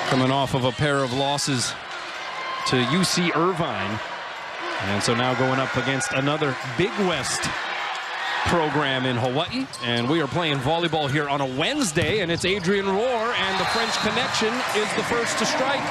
coming off of a pair of losses to UC Irvine. And so now going up against another Big West program in Hawaii. And we are playing volleyball here on a Wednesday, and it's Adrian Rohr, and the French Connection is the first to strike.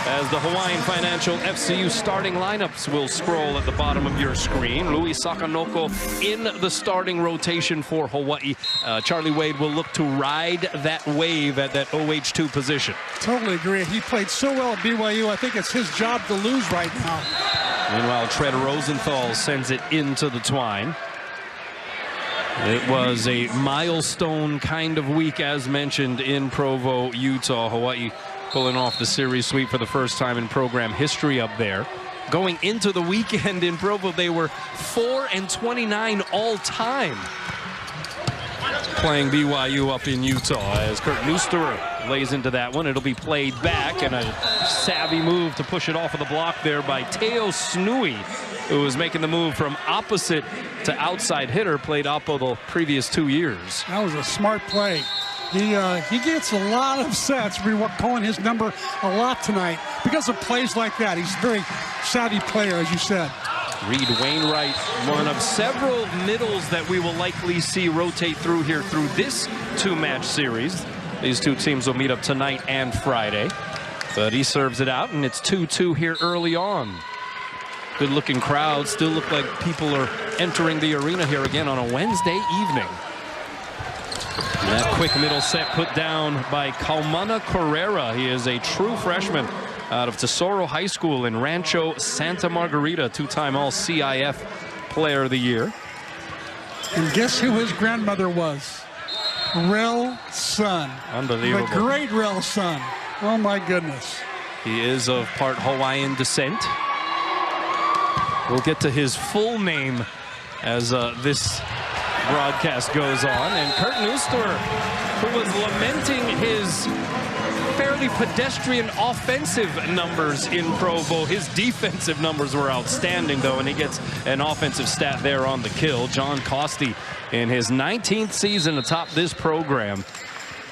As the Hawaiian Financial FCU starting lineups will scroll at the bottom of your screen. Louis Sakanoko in the starting rotation for Hawaii. Charlie Wade will look to ride that wave at that OH2 position. Totally agree. He played so well at BYU. I think it's his job to lose right now. Meanwhile, Tread Rosenthal sends it into the twine. It was a milestone kind of week, as mentioned, in Provo, Utah. Hawaii pulling off the series sweep for the first time in program history up there. Going into the weekend in Provo, they were 4-29 all time, playing BYU up in Utah, as Kurt Neusterer lays into that one. It'll be played back, and a savvy move to push it off of the block there by Teo Snui, who was making the move from opposite to outside hitter, played oppo the previous 2 years. That was a smart play. He gets a lot of sets. We were calling his number a lot tonight because of plays like that. He's a very savvy player, as you said. Reed Wainwright, one of several middles that we will likely see rotate through here through this two-match series. These two teams will meet up tonight and Friday. But he serves it out, and it's 2-2 here early on. Good-looking crowd. Still look like people are entering the arena here again on a Wednesday evening. And that quick middle set put down by Kaumana Carrera. He is a true freshman out of Tesoro High School in Rancho Santa Margarita, two-time All-CIF Player of the Year. And guess who his grandmother was? Rel Sun. Unbelievable. The great Rel Sun. Oh, my goodness. He is of part Hawaiian descent. We'll get to his full name as this broadcast goes on. And Kurt Neusterer, who was lamenting his fairly pedestrian offensive numbers in Provo. His defensive numbers were outstanding, though, and he gets an offensive stat there on the kill. John Costi, in his 19th season atop this program,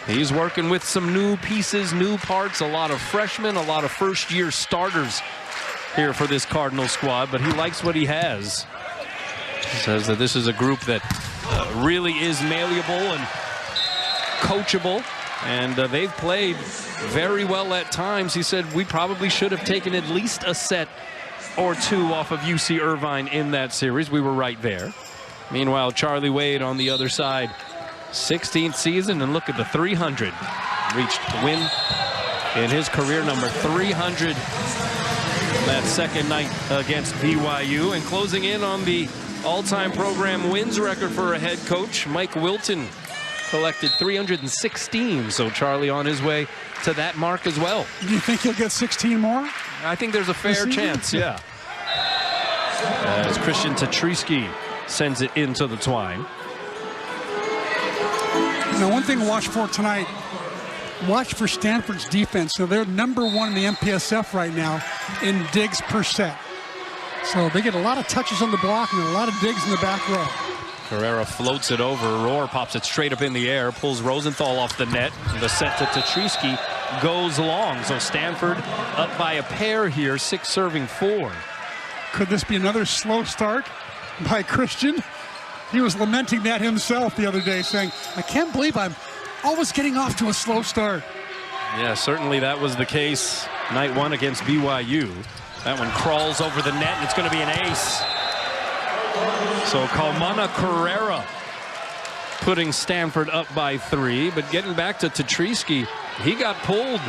he's working with some new pieces, new parts, a lot of freshmen, a lot of first-year starters here for this Cardinal squad, but he likes what he has. He says that this is a group that really is malleable and coachable, and they've played very well at times. He said we probably should have taken at least a set or two off of UC Irvine in that series. We were right there. Meanwhile, Charlie Wade on the other side, 16th season, and look at the 300. Reached win in his career number 300 that second night against BYU. And closing in on the all-time program wins record for a head coach, Mike Wilton collected 316. So Charlie on his way to that mark as well. Do you think he'll get 16 more? I think there's a fair chance, yeah. As Christian Tatrisky sends it into the twine. Now, one thing to watch for tonight, watch for Stanford's defense. So they're #1 in the MPSF right now in digs per set. So they get a lot of touches on the block and a lot of digs in the back row. Carrera floats it over. Rohr pops it straight up in the air, pulls Rosenthal off the net. The set to Tatrisky goes long. So Stanford up by a pair here, 6 serving 4. Could this be another slow start by Christian? He was lamenting that himself the other day, saying, I can't believe I'm always getting off to a slow start. Yeah, certainly that was the case night 1 against BYU. That one crawls over the net, and it's going to be an ace. So Kaumana Carrera putting Stanford up by 3. But getting back to Tatrisky, he got pulled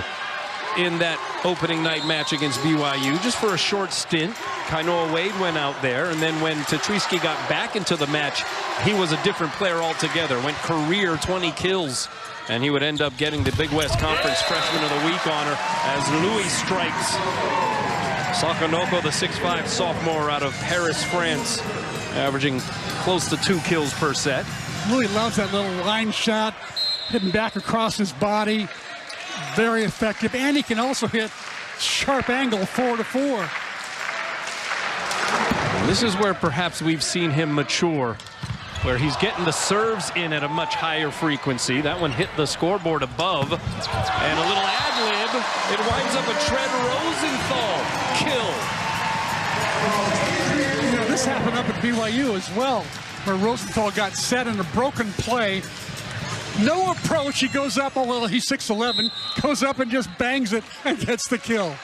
in that opening night match against BYU just for a short stint. Kainoa Wade went out there, and then when Tatrisky got back into the match, he was a different player altogether. Went career 20 kills, and he would end up getting the Big West Conference Freshman of the Week honor as Louis strikes. Sakanoko, the 6'5" sophomore out of Paris, France, averaging close to 2 kills per set. Louis loves that little line shot, hitting back across his body. Very effective, and he can also hit sharp angle 4-4. And this is where perhaps we've seen him mature where he's getting the serves in at a much higher frequency. That one hit the scoreboard above. And a little ad-lib. It winds up a Tread Rosenthal kill. You know, this happened up at BYU as well, where Rosenthal got set in a broken play. No approach. He goes up, oh, well, he's 6'11", goes up and just bangs it and gets the kill.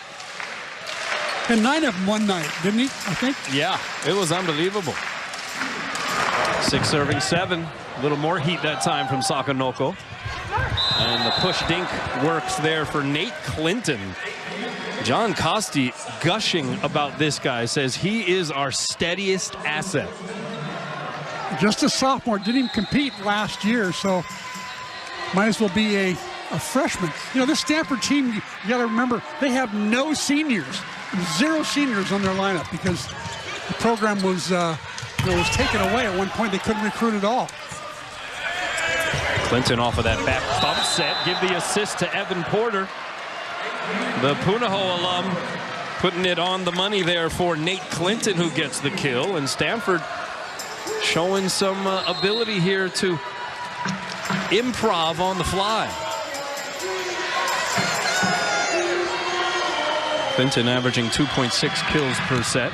And 9 of them one night, didn't he, I think? Yeah, it was unbelievable. 6 serving 7. A little more heat that time from Sakanoko. And the push dink works there for Nate Clinton. John Costi gushing about this guy, says he is our steadiest asset. Just a sophomore, didn't even compete last year, so might as well be a freshman. You know, this Stanford team, you got to remember, they have no seniors, 0 seniors on their lineup because the program was taken away at one point. They couldn't recruit at all. Clinton off of that back bump set, give the assist to Evan Porter. The Punahou alum putting it on the money there for Nate Clinton, who gets the kill, and Stanford showing some ability here to improv on the fly. Clinton averaging 2.6 kills per set.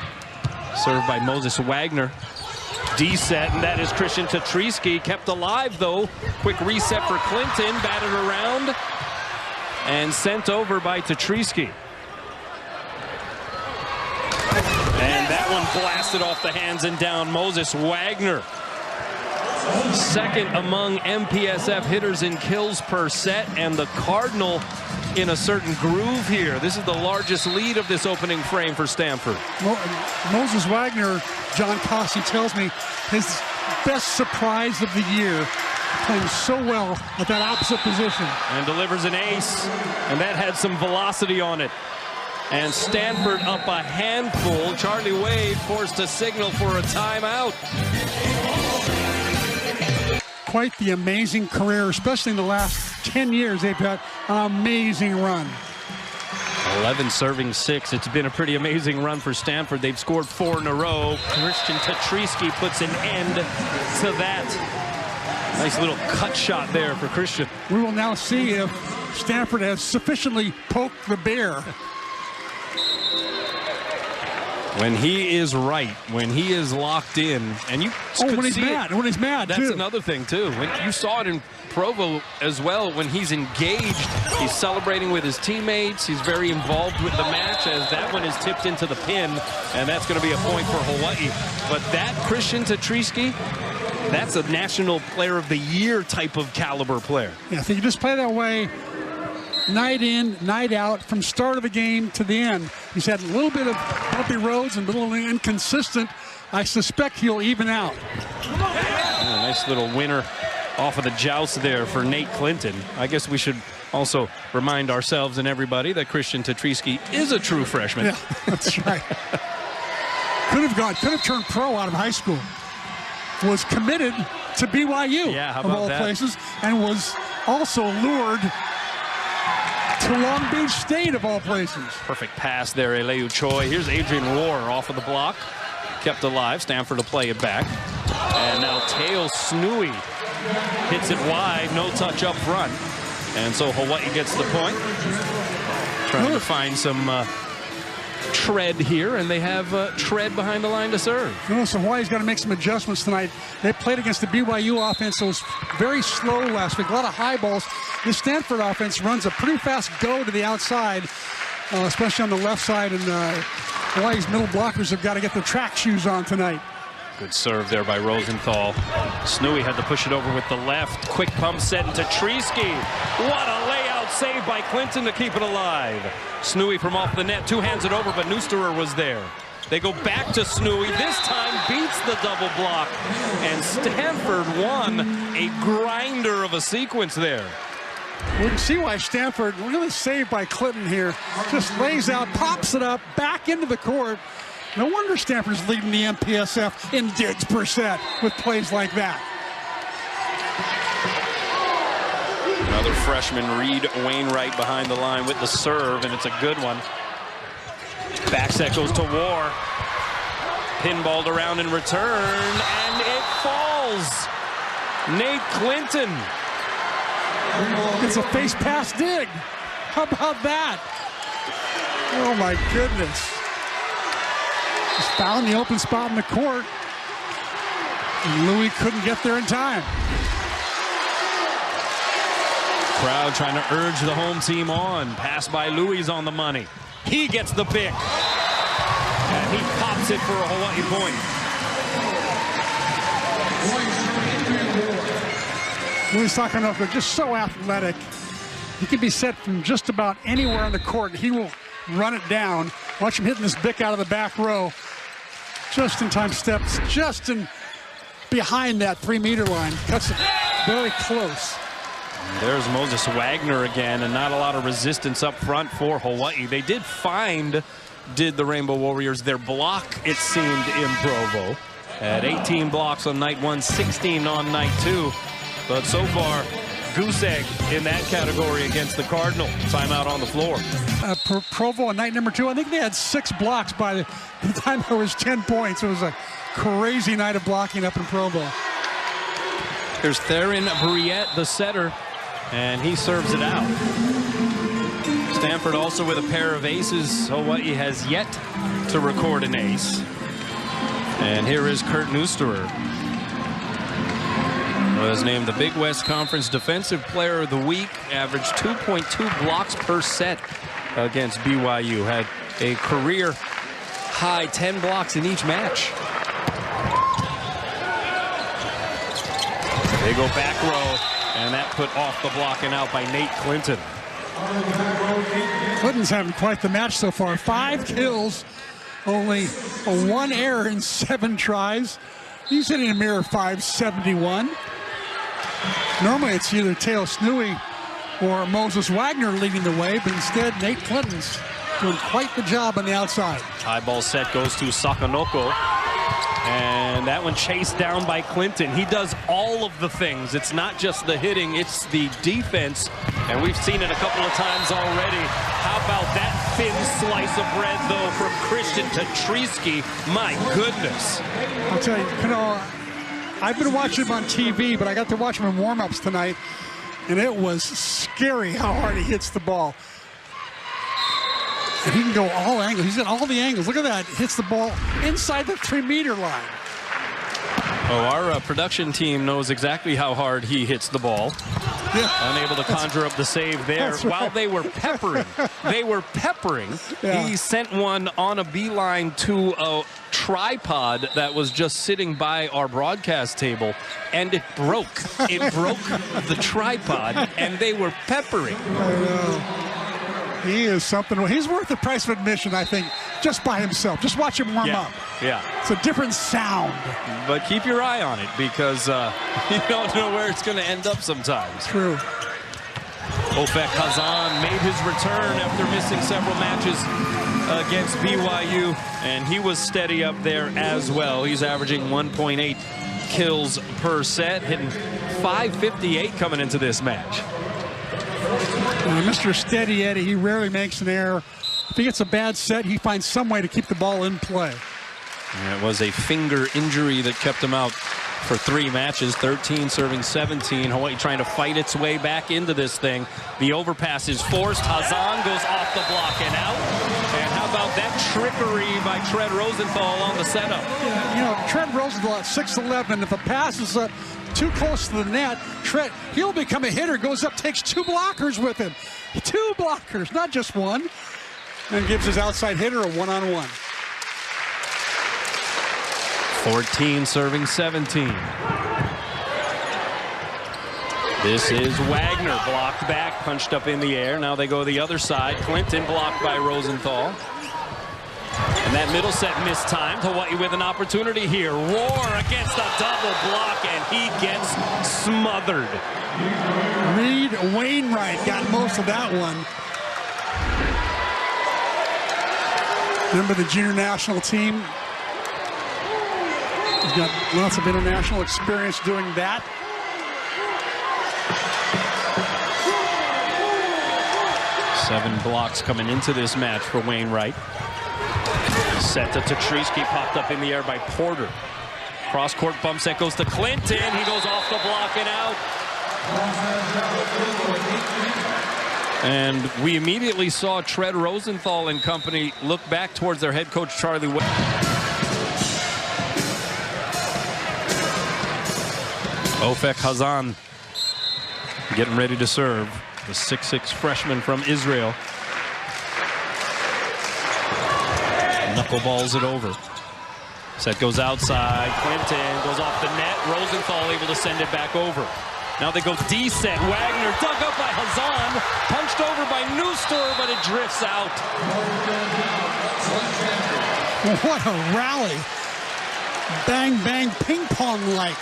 Served by Moses Wagner. D set, and that is Christian Tatriski. Kept alive, though. Quick reset for Clinton. Batted around and sent over by Tatriski. And that one blasted off the hands and down. Moses Wagner, second among MPSF hitters in kills per set, and the Cardinal in a certain groove here. This is the largest lead of this opening frame for Stanford. Moses Wagner, John Costi tells me, his best surprise of the year, playing so well at that opposite position. And delivers an ace, and that had some velocity on it. And Stanford up a handful. Charlie Wade forced to signal for a timeout. Quite the amazing career, especially in the last 10 years. They've had an amazing run. 11 serving 6. It's been a pretty amazing run for Stanford. They've scored 4 in a row. Christian Tatriski puts an end to that. Nice little cut shot there for Christian. We will now see if Stanford has sufficiently poked the bear. When he is right, when he is locked in, and you when he's mad, when he's mad, that's another thing too. When you saw it in Provo as well, when he's engaged, he's celebrating with his teammates. He's very involved with the match, as that one is tipped into the pin, and that's going to be a point for Hawaii. But that Christian Tatriski, that's a National Player of the Year type of caliber player. Yeah, if you just play that way, night in, night out, from start of the game to the end. He's had a little bit of bumpy roads and a little inconsistent. I suspect he'll even out. Nice little winner off of the joust there for Nate Clinton. I guess we should also remind ourselves and everybody that Christian Tatriski is a true freshman. Yeah, that's right. could have turned pro out of high school. Was committed to BYU, yeah, how of about all that? places, and was also lured to Long Beach State, of all places. Perfect pass there, Eleu Choi. Here's Adrian Rohr off of the block. Kept alive. Stanford will play it back. And now Teo Snui hits it wide. No touch up front. And so Hawaii gets the point. Trying to find some tread here, and they have tread behind the line to serve. So Hawaii's got to make some adjustments tonight. They played against the BYU offense, so it was very slow last week. A lot of high balls. The Stanford offense runs a pretty fast go to the outside, especially on the left side, and Hawaii's middle blockers have got to get their track shoes on tonight. Good serve there by Rosenthal. Snui had to push it over with the left. Quick pump set into Tatriski. What a layout save by Clinton to keep it alive. Snui from off the net, 2 hands it over, but Neusterer was there. They go back to Snui. This time beats the double block. And Stanford won a grinder of a sequence there. We can see why Stanford, look at the save by Clinton here. Just lays out, pops it up, back into the court. No wonder Stanford's leading the MPSF in digs per set with plays like that. Another freshman, Reed Wainwright, behind the line with the serve, and it's a good one. Back set goes to War. Pinballed around in return, and it falls. falls. Nate Clinton. It's a face pass dig. How about that? Oh my goodness. Just found the open spot in the court. And Louis couldn't get there in time. Crowd trying to urge the home team on. Pass by Louis on the money. He gets the pick. And he pops it for a Hawaii point. Louis Sakanoko, just so athletic. He can be set from just about anywhere on the court. He will run it down. Watch him hitting this bick out of the back row. Just in time steps, just in behind that 3-meter line. Cuts it very close. There's Moses Wagner again, and not a lot of resistance up front for Hawaii. They did the Rainbow Warriors, their block, it seemed, in Provo. At 18 blocks on night 1, 16 on night 2. But so far, goose egg in that category against the Cardinal. Timeout on the floor. Provo on night number 2, I think they had 6 blocks by the time there was 10 points. It was a crazy night of blocking up in Provo. Here's Theron Briette, the setter, and he serves it out. Stanfort also with a pair of aces. Hawaii has yet to record an ace. And here is Kurt Neusterer. Was named the Big West Conference Defensive Player of the Week. Averaged 2.2 blocks per set against BYU. Had a career high 10 blocks in each match. They go back row, and that put off the blocking out by Nate Clinton. Clinton's having quite the match so far. 5 kills, only 1 error in 7 tries. He's hitting a mere .571. Normally it's either Teo Snui or Moses Wagner leading the way, but instead Nate Clinton's doing quite the job on the outside. High ball set goes to Sakanoko. And that one chased down by Clinton. He does all of the things. It's not just the hitting, it's the defense. And we've seen it a couple of times already. How about that thin slice of bread, though, from Christian Tetrisky? My goodness. I'll tell you, I've been watching him on TV, but I got to watch him in warm-ups tonight, and it was scary how hard he hits the ball. And he can go all angles. He's at all the angles. Look at that. Hits the ball inside the 3-meter line. Oh, our production team knows exactly how hard he hits the ball. Yeah. Unable to conjure up the save there. Right. While they were peppering, Yeah. He sent one on a beeline to a tripod that was just sitting by our broadcast table, and it broke. It broke the tripod, and they were peppering. I know. He is something. He's worth the price of admission, I think, just by himself. Just watch him warm up. Yeah. It's a different sound. But keep your eye on it, because you don't know where it's going to end up sometimes. True. Ofek Hazan made his return after missing several matches against BYU, and he was steady up there as well. He's averaging 1.8 kills per set, hitting .558 coming into this match. Mr. Steady Eddie, he rarely makes an error. If he gets a bad set, he finds some way to keep the ball in play. And it was a finger injury that kept him out for 3 matches, 13 serving 17. Hawaii trying to fight its way back into this thing. The overpass is forced. Hazan goes off the block and out. And how about that trickery by Trent Rosenthal on the setup? Yeah, Trent Rosenthal at 6'11". If a pass is too close to the net, Trent, he'll become a hitter, goes up, takes 2 blockers with him. 2 blockers, not just one. And gives his outside hitter a one-on-one. 14 serving 17. This is Wagner, blocked back, punched up in the air. Now they go the other side. Clinton blocked by Rosenthal. And that middle set mistimed. Hawaii with an opportunity here. Roar against a double block, and he gets smothered. Reed Wainwright got most of that one. Remember the junior national team? He's got lots of international experience doing that. Seven blocks coming into this match for Wainwright. Set to Tetrisky, popped up in the air by Porter. Cross-court bump set goes to Clinton. He goes off the block and out. And we immediately saw Tread Rosenthal and company look back towards their head coach, Charlie Webb. Ofek Hazan getting ready to serve. The 6'6" freshman from Israel. Knuckleballs it over. Set goes outside. Clinton goes off the net. Rosenthal able to send it back over. Now they go D-set. Wagner dug up by Hazan. Punched over by Newster, but it drifts out. What a rally. Bang, bang, ping pong like.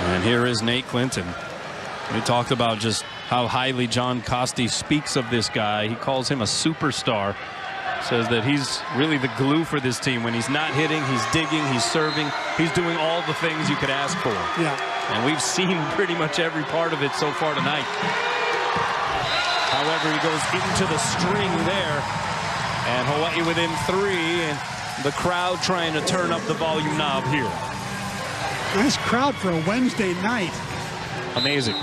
And here is Nate Clinton. We talked about just how highly John Costi speaks of this guy. He calls him a superstar. Says that he's really the glue for this team. When he's not hitting, he's digging, he's serving. He's doing all the things you could ask for. Yeah. And we've seen pretty much every part of it so far tonight. However, he goes into the string there. And Hawaii within 3, and the crowd trying to turn up the volume knob here. Nice crowd for a Wednesday night. Amazing.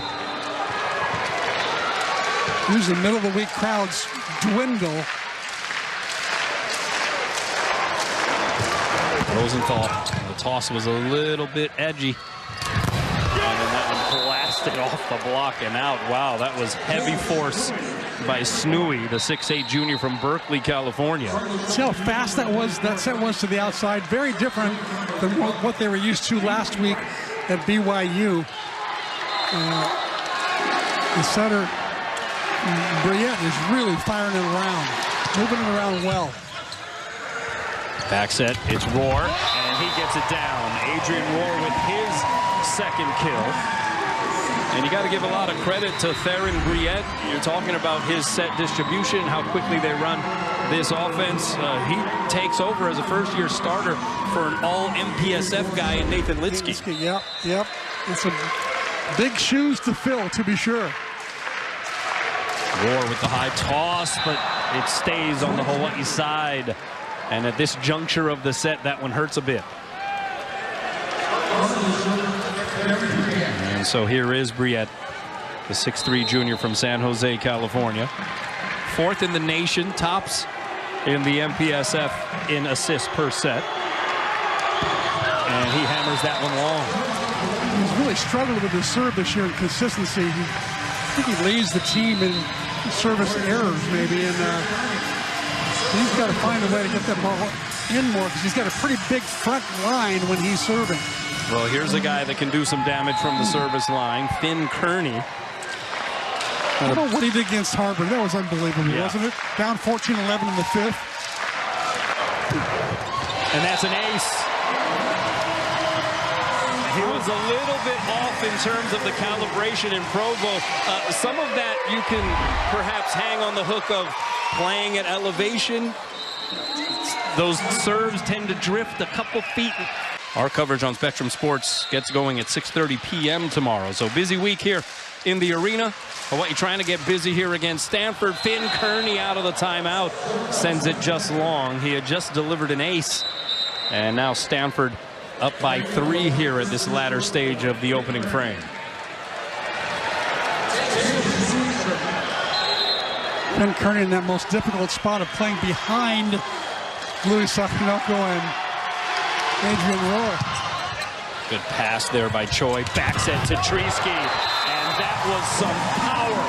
Usually middle of the week crowds dwindle. Rosenthal, the toss was a little bit edgy. And then that one blasted off the block and out. Wow, that was heavy force by Snooey, the 6'8" junior from Berkeley, California. See how fast that was? That set was to the outside. Very different than what they were used to last week at BYU. The setter, Briette, is really firing it around, moving it around well. Back set, it's Rohr, and he gets it down. Adrian Rohr with his second kill. And you got to give a lot of credit to Theron Briette. You're talking about his set distribution, how quickly they run this offense. He takes over as a first-year starter for an all-MPSF guy in Nathan Litsky. Yep. It's some big shoes to fill, to be sure. Rohr with the high toss, but it stays on the Hawaii side. And at this juncture of the set, that one hurts a bit. And so here is Briette, the 6'3" junior from San Jose, California. 4th in the nation, tops in the MPSF in assists per set. And he hammers that one long. He's really struggled with his serve this year in consistency. I think he leads the team in service errors, maybe, and he's got to find a way to get that ball in more because he's got a pretty big front line when he's serving. Well, here's a guy that can do some damage from the service line, Finn Kearney. I don't know what he did against Harvard. That was unbelievable, wasn't it? Down 14-11 in the 5th. And that's an ace. He was a little bit off in terms of the calibration in Provo. Some of that you can perhaps hang on the hook of playing at elevation. Those serves tend to drift a couple feet. Our coverage on Spectrum Sports gets going at 6:30 p.m. tomorrow. So busy week here in the arena. Hawaii trying to get busy here against Stanford. Finn Kearney out of the timeout. Sends it just long. He had just delivered an ace. And now Stanford up by 3 here at this latter stage of the opening frame. Finn Kearney in that most difficult spot of playing behind Louis Sakinoko and Adrian Rohr. Good pass there by Choi. Back set to Treesky. And that was some power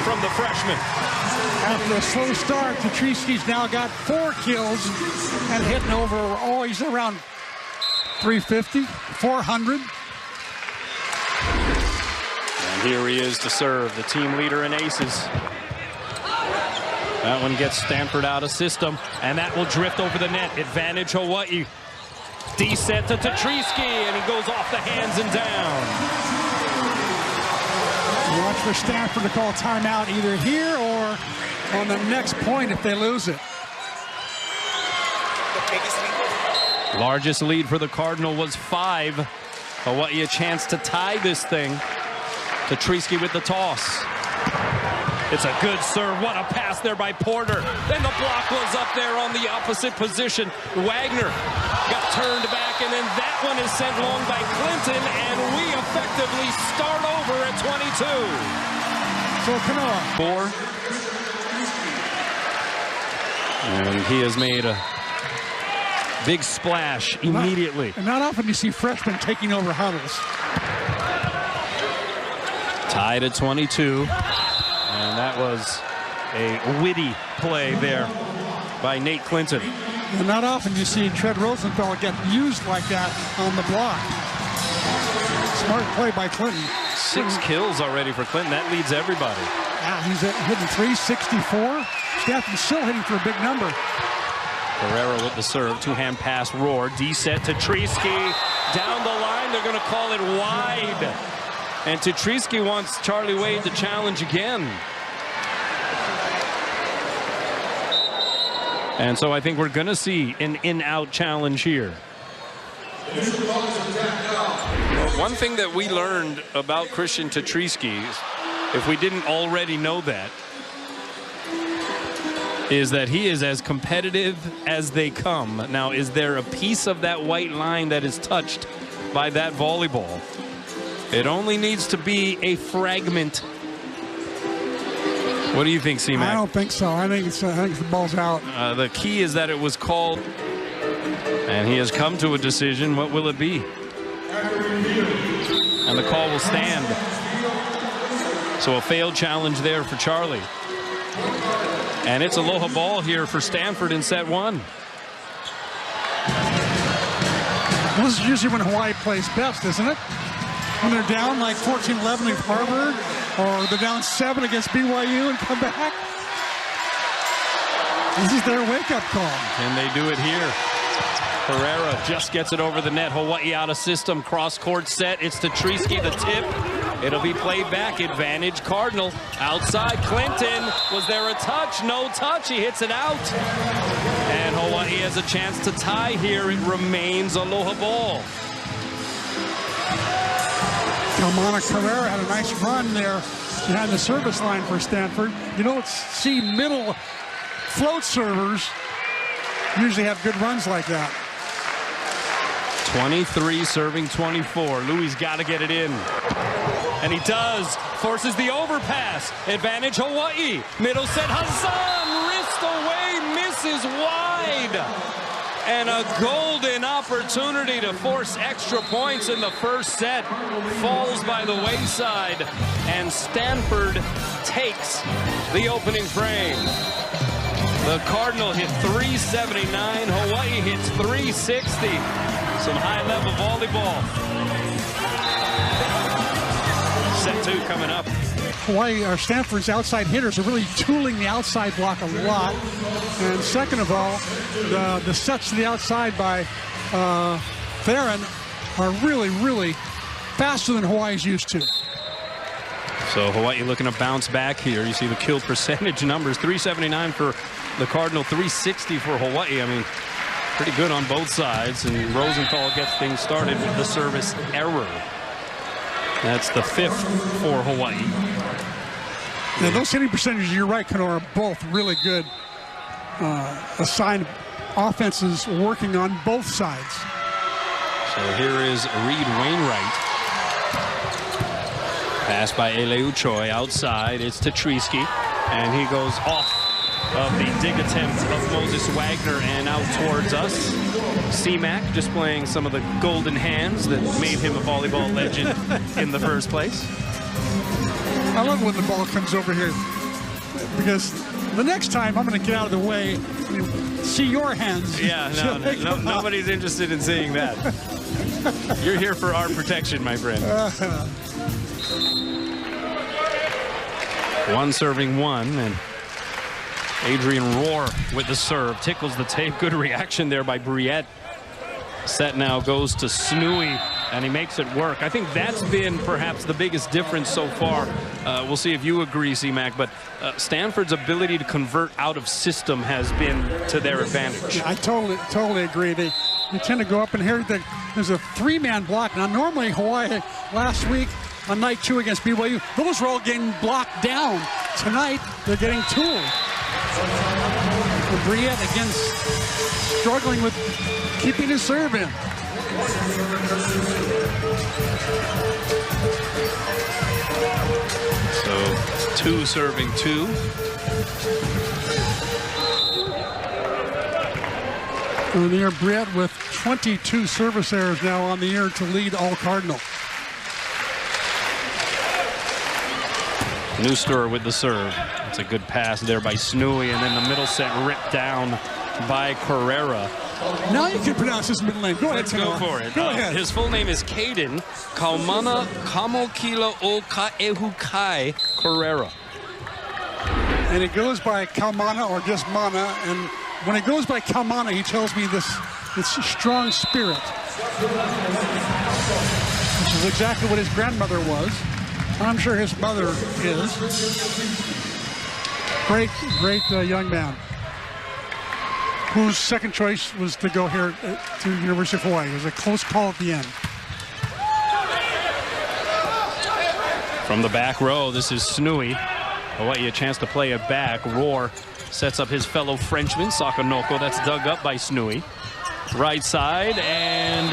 from the freshman. After a slow start, Treesky's now got 4 kills and hitting over, he's around 350, 400. And here he is to serve, the team leader in aces. That one gets Stanford out of system, and that will drift over the net. Advantage Hawaii. D-set to Treesky, and he goes off the hands and down. Watch for Stanford to call timeout either here or on the next point if they lose it. Largest lead for the Cardinal was 5. Hawaii a chance to tie this thing. To Treesky with the toss. It's a good serve. What a pass there by Porter. Then the block was up there on the opposite position. Wagner got turned back, and then that one is sent long by Clinton, and we effectively start over at 22. So Kanoa. 4. And he has made a big splash immediately. Not often you see freshmen taking over huddles. Tied at 22. And that was a witty play there by Nate Clinton. And not often you see Tread Rosenthal get used like that on the block. Smart play by Clinton. 6 kills already for Clinton. That leads everybody. Yeah, he's hitting 364. Stanford's still hitting for a big number. Pereira with the serve. Two-hand pass, Roar. D-set to Treesky. Down the line, they're going to call it wide. And Tetrisky wants Charlie Wade to challenge again. And so I think we're going to see an in-out challenge here. One thing that we learned about Christian Tetrisky, if we didn't already know that, is that he is as competitive as they come. Now, is there a piece of that white line that is touched by that volleyball? It only needs to be a fragment. What do you think, C-Mac? I don't think so. I think the ball's out. The key is that it was called, and he has come to a decision. What will it be? And the call will stand. So a failed challenge there for Charlie. And it's aloha ball here for Stanford in set 1. This is usually when Hawaii plays best, isn't it? When they're down like 14-11 against Harvard, or they're down 7 against BYU and come back. This is their wake-up call. And they do it here. Pereira just gets it over the net. Hawaii out of system. Cross-court set. It's to Treesky, the tip. It'll be played back. Advantage Cardinal. Outside Clinton. Was there a touch? No touch. He hits it out. And Hawaii has a chance to tie here. It remains aloha ball. Kalmana Carrera had a nice run there behind the service line for Stanford. You don't see middle float servers usually have good runs like that. 23 serving 24. Louis got to get it in. And he does. Forces the overpass. Advantage Hawaii. Middle set. Hassan wrist away. Misses wide. And a golden opportunity to force extra points in the first set. Falls by the wayside. And Stanford takes the opening frame. The Cardinal hit 379. Hawaii hits 360. Some high-level volleyball. Set 2 coming up. Hawaii, or Stanford's outside hitters are really tooling the outside block a lot. And second of all, the sets to the outside by Theron are really, really faster than Hawaii's used to. So Hawaii looking to bounce back here. You see the kill percentage numbers. 379 for the Cardinal, 360 for Hawaii. I mean, pretty good on both sides. And Rosenthal gets things started with the service error. That's the 5th for Hawaii. Yeah, those hitting percentages, you're right, Kano, are both really good. Assigned offenses working on both sides. So here is Reed Wainwright. Pass by Eleu Choi outside. It's to Treesky. And he goes off of the dig attempt of Moses Wagner and out towards us. C-Mac displaying some of the golden hands that made him a volleyball legend in the first place. I love when the ball comes over here, because the next time I'm going to get out of the way and see your hands. Yeah, no, nobody's interested in seeing that. You're here for our protection, my friend. One serving one, and Adrian Rohr with the serve. Tickles the tape. Good reaction there by Briette. Set now goes to Snooey, and he makes it work. I think that's been perhaps the biggest difference so far. We'll see if you agree, C-Mac, but Stanford's ability to convert out of system has been to their advantage. I totally agree. They tend to go up, and here there's a 3-man block. Now, normally Hawaii last week on night 2 against BYU, those were all getting blocked down. tonight they're getting tooled. Briette again struggling with keeping his serve in. So 2 serving 2. On the year, Briette with 22 service errors now on the year to lead all Cardinal. Newster with the serve. It's a good pass there by Snooey, and then the middle set ripped down by Carrera. Now you can pronounce his middle name. Go ahead, Go for it. Go ahead. His full name is Caden Kaumana Kamokila o Kaehukai Carrera. And it goes by Kaumana or just Mana, and when it goes by Kaumana, he tells me this strong spirit, which is exactly what his grandmother was. I'm sure his mother is. Great young man, whose second choice was to go here to the University of Hawaii. It was a close call at the end. From the back row, this is Snooey. Hawaii a chance to play it back. Roar sets up his fellow Frenchman, Sakanoko. That's dug up by Snooey. Right side, and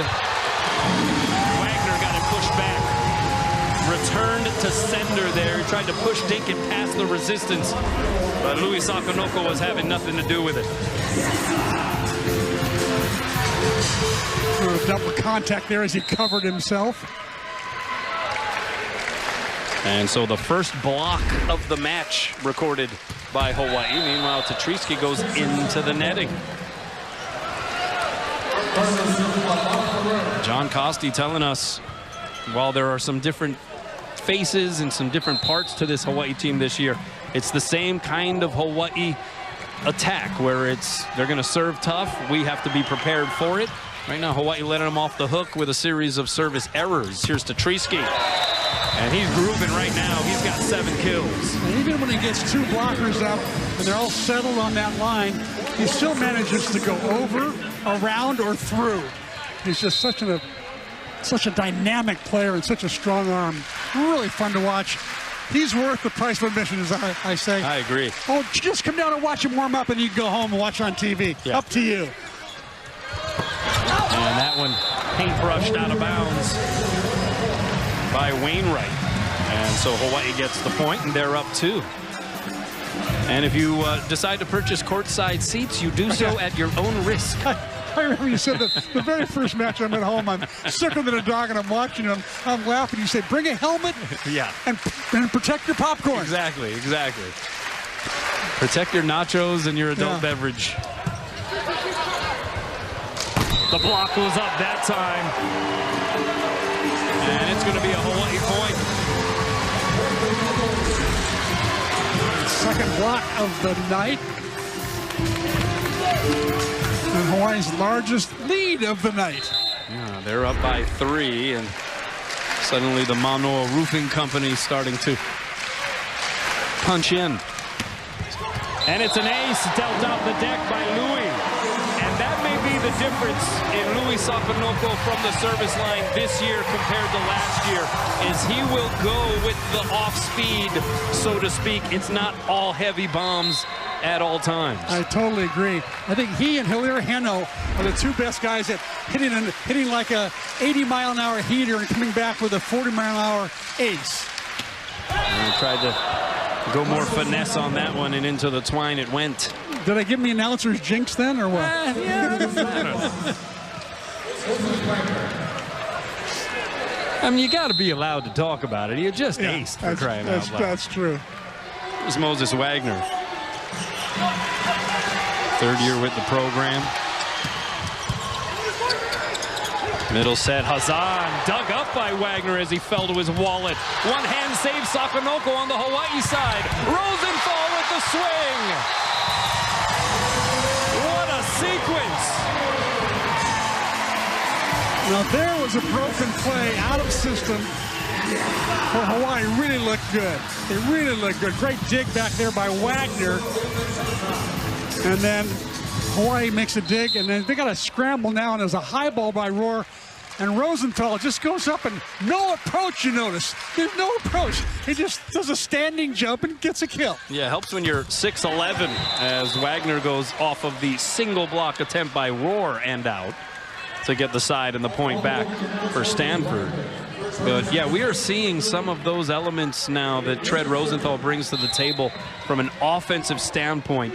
Wagner got it pushed back. Returned to sender there. He tried to push Dinkin past the resistance, but Louis Sakanoko was having nothing to do with it. Double contact there as he covered himself. And so the first block of the match recorded by Hawaii. Meanwhile, Tatriski goes into the netting. John Costi telling us, while there are some different faces and some different parts to this Hawaii team this year, it's the same kind of Hawaii attack where they're going to serve tough. We have to be prepared for it. Right now, Hawaii letting them off the hook with a series of service errors. Here's Tatriski. And he's grooving right now. He's got 7 kills. And even when he gets 2 blockers up and they're all settled on that line, he still manages to go over, around, or through. He's just such a dynamic player and such a strong arm. Really fun to watch. He's worth the price of admission, as I say. I agree. Oh, just come down and watch him warm up, and you can go home and watch on TV. Yeah. Up to you. And that one paintbrushed out of bounds by Wainwright. And so Hawaii gets the point, and they're up 2. And if you decide to purchase courtside seats, you do so at your own risk. I remember you said that the very first match I'm at home, I'm circling the dog and I'm watching him. I'm laughing. You say, bring a helmet and protect your popcorn. Exactly. Protect your nachos and your adult beverage. The block was up that time. And it's going to be a Hawaii point. Second block of the night. And Hawaii's largest lead of the night. Yeah, they're up by 3, and suddenly the Manoa Roofing Company starting to punch in. And it's an ace dealt out the deck by Louis. And that may be the difference in Louis Sakanoko from the service line this year compared to last year, is he will go with the off speed, so to speak. It's not all heavy bombs at all times. I totally agree. I think he and Hilaire Heno are the 2 best guys at hitting like a 80-mile-an-hour heater and coming back with a 40-mile-an-hour ace. And he tried to go more finesse on that one, and into the twine it went. Did I give me announcer's jinx then, or what? Yeah, I don't know. I mean, you got to be allowed to talk about it. You just aced, for crying out loud. That's true. Here's Moses Wagner. 3rd year with the program. Middle set, Hazan dug up by Wagner as he fell to his wallet. One hand save, Sakanoko on the Hawaii side. Rosenthal with the swing. What a sequence. Now there was a broken play out of system where Hawaii really looked good. It really looked good. Great dig back there by Wagner. And then Hawaii makes a dig, and then they got a scramble now, and there's a high ball by Roar And Rosenthal just goes up and no approach, you notice. There's no approach. He just does a standing jump and gets a kill. Yeah, helps when you're 6'11", as Wagner goes off of the single block attempt by Rohr and out to get the side and the point back for Stanford. But yeah, we are seeing some of those elements now that Tread Rosenthal brings to the table from an offensive standpoint.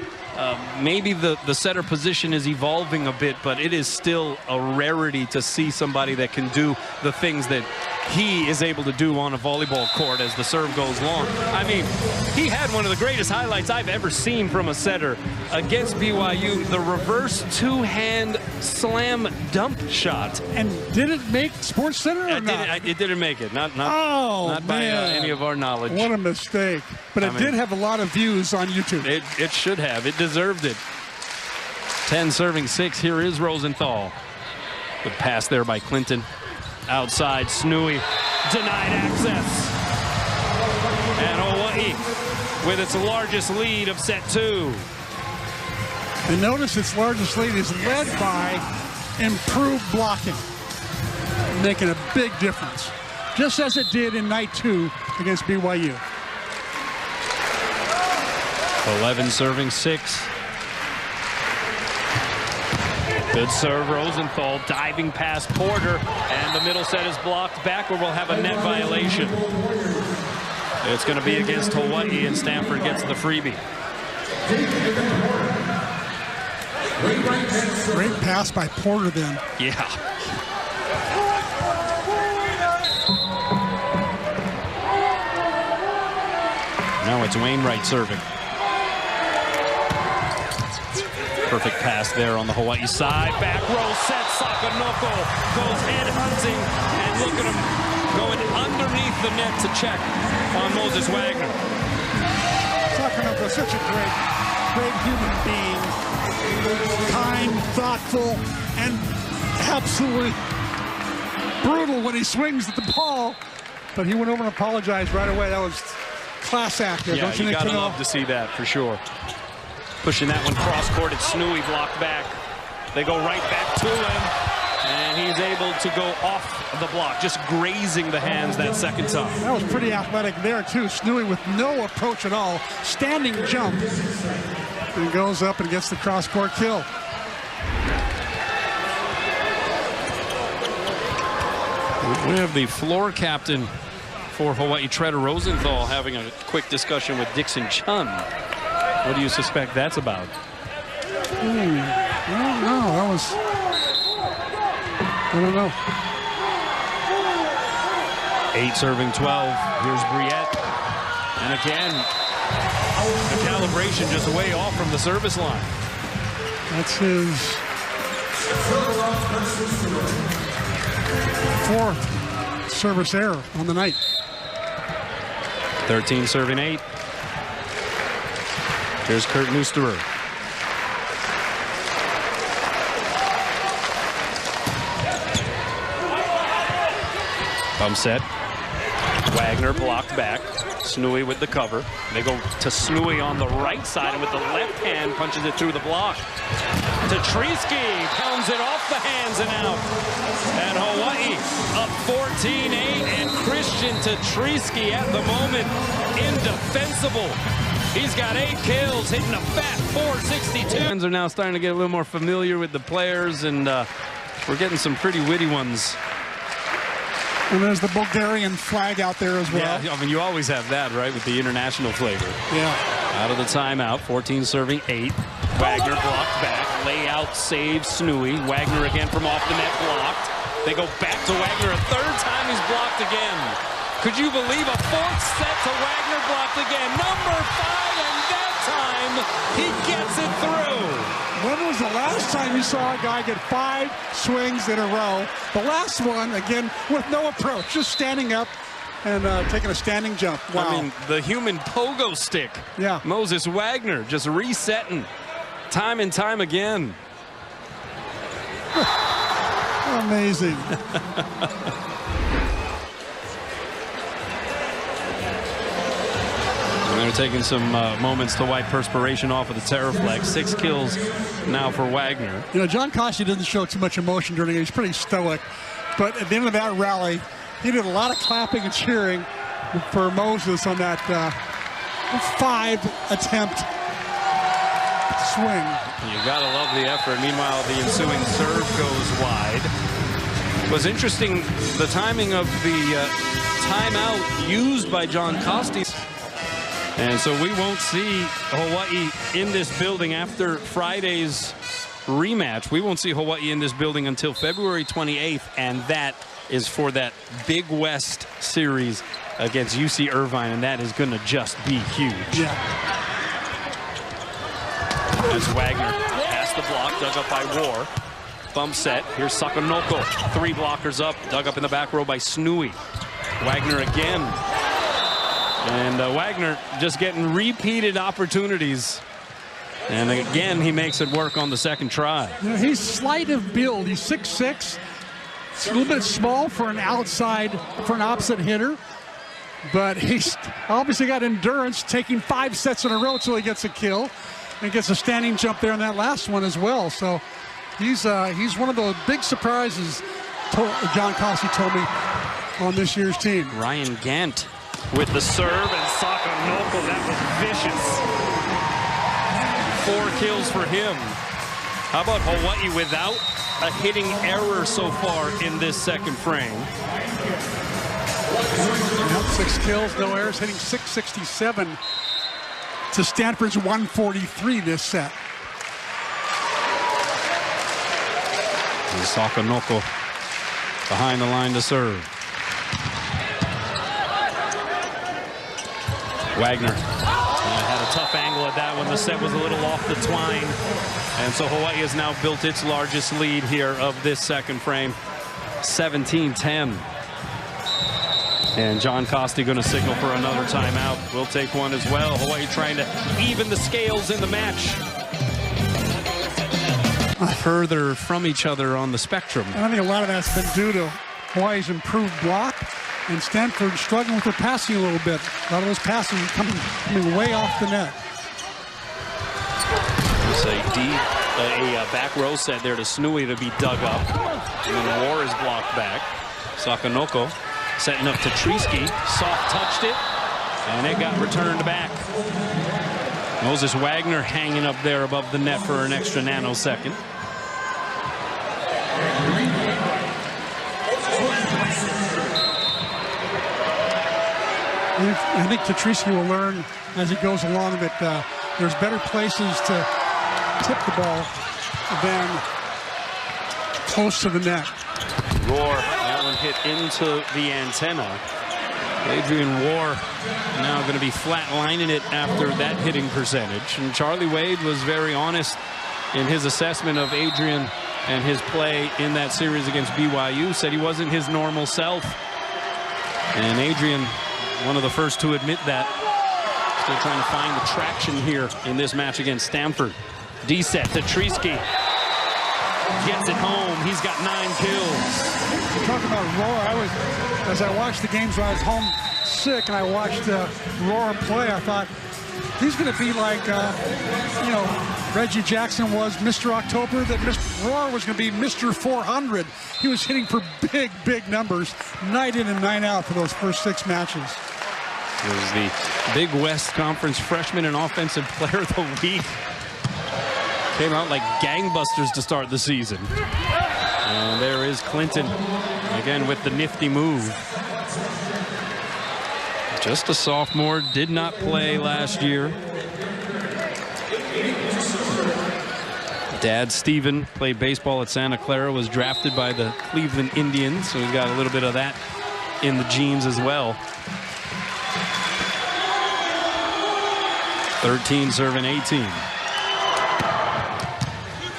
Maybe the setter position is evolving a bit, but it is still a rarity to see somebody that can do the things that he is able to do on a volleyball court as the serve goes long. I mean, he had one of the greatest highlights I've ever seen from a setter against BYU, the reverse two-hand slam dump shot. And did it make SportsCenter or not? It didn't make it, not by any of our knowledge. What a mistake. But it did have a lot of views on YouTube. It should have. It deserved it. 10 serving 6. Here is Rosenthal. Good pass there by Clinton. Outside, Snui denied access. And Hawai'i with its largest lead of set 2. And notice its largest lead is led by improved blocking, making a big difference, just as it did in night 2 against BYU. 11 serving 6. Good serve, Rosenthal diving past Porter, and the middle set is blocked back, where we'll have a net violation. It's going to be against Hawai'i, and Stanford gets the freebie. Great pass by Porter then. Yeah. Now it's Wainwright serving. Perfect pass there on the Hawai'i side. Back row set. Sakanoko goes head hunting. And look at him going underneath the net to check on Moses Wagner. Sakanoko, such a great human being. Kind, thoughtful, and absolutely brutal when he swings at the ball. But he went over and apologized right away. That was class act there. Yeah, don't you gotta love to see that for sure. Pushing that one cross-court, it's Snui blocked back. They go right back to him, and he's able to go off the block, just grazing the hands that second time. That was pretty athletic there, too. Snui with no approach at all. Standing jump. And goes up and gets the cross-court kill. We have the floor captain for Hawai'i, Tread Rosenthal, having a quick discussion with Dixon Chun. What do you suspect that's about? I don't know. I don't know. 8 serving 12. Here's Briette. And again, the calibration just way off from the service line. That's his 4th service error on the night. 13 serving 8. Here's Kurt Neusterer. Bump set. Wagner blocked back. Snui with the cover. They go to Snui on the right side, and with the left hand punches it through the block. Tetrisky pounds it off the hands and out. And Hawai'i up 14-8, and Christian Tetrisky at the moment indefensible. He's got 8 kills, hitting a fat 462. Fans are now starting to get a little more familiar with the players, and we're getting some pretty witty ones. And there's the Bulgarian flag out there as well. Yeah, I mean, you always have that, right, with the international flavor. Yeah. Out of the timeout, 14 serving 8. Wagner blocked back, layout save Snui. Wagner again from off the net, blocked. They go back to Wagner a 3rd time, he's blocked again. Could you believe a 4th set to Wagner blocked again? Number 5, and that time he gets it through. When was the last time you saw a guy get 5 swings in a row? The last one, again, with no approach, just standing up and taking a standing jump. Wow. I mean, the human pogo stick. Yeah. Moses Wagner just resetting time and time again. Amazing. They're taking some moments to wipe perspiration off of the Terraflex. 6 kills now for Wagner. You know, John Costi doesn't show too much emotion during it. He's pretty stoic. But at the end of that rally, he did a lot of clapping and cheering for Moses on that 5-attempt swing. You gotta love the effort. Meanwhile, the ensuing serve goes wide. It was interesting, the timing of the timeout used by John Costes. And so we won't see Hawaii in this building after Friday's rematch. We won't see Hawaii in this building until February 28th, and that is for that Big West series against UC Irvine, and that is going to just be huge. Yeah. As Wagner past the block, dug up by War. Bump set. Here's Sakanoko. 3 blockers up, dug up in the back row by Snui. Wagner again. And Wagner just getting repeated opportunities. And again, he makes it work on the second try. You know, he's slight of build. He's 6'6". It's a little bit small for an opposite hitter. But he's obviously got endurance, taking 5 sets in a row until he gets a kill. And gets a standing jump there in that last one as well. So he's one of the big surprises, John Costes told me, on this year's team. Ryan Gant with the serve, and Sakanoko, that was vicious. 4 kills for him. How about Hawaii without a hitting error so far in this second frame? 6 kills, no errors, hitting .667 to Stanford's 143 this set. And Sakanoko behind the line to serve. Wagner had a tough angle at that one. The set was a little off the twine. And so Hawaii has now built its largest lead here of this second frame, 17-10. And John Costes going to signal for another timeout. We'll take one as well. Hawaii trying to even the scales in the match. Further from each other on the spectrum. And I think a lot of that's been due to Hawaii's improved block, and Stanford struggling with their passing a little bit. A lot of those passes coming way off the net. It's a back row set there to Snui to be dug up. And then War is blocked back. Sakanoko setting up to Treesky. Soft touched it, and it got returned back. Moses Wagner hanging up there above the net for an extra nanosecond. I think Treesky will learn as he goes along that there's better places to tip the ball than close to the net. Roar, that one hit into the antenna. Adrian War now going to be flatlining it after that hitting percentage. And Charlie Wade was very honest in his assessment of Adrian and his play in that series against BYU. Said he wasn't his normal self. And Adrian, one of the first to admit that. Still trying to find the traction here in this match against Stanford. D-set to Treesky. Gets it home. He's got 9 kills. Talking about Roar, as I watched the games when I was home sick and I watched Roar play, I thought he's going to be like, Reggie Jackson was Mr. October, that Roar was going to be Mr. 400. He was hitting for big, big numbers, night in and night out for those first 6 matches. He was the Big West Conference Freshman and Offensive Player of the Week. Came out like gangbusters to start the season. And there is Clinton again with the nifty move. Just a sophomore, did not play last year. Dad Steven played baseball at Santa Clara, was drafted by the Cleveland Indians, so he's got a little bit of that in the genes as well. 13 serving 18.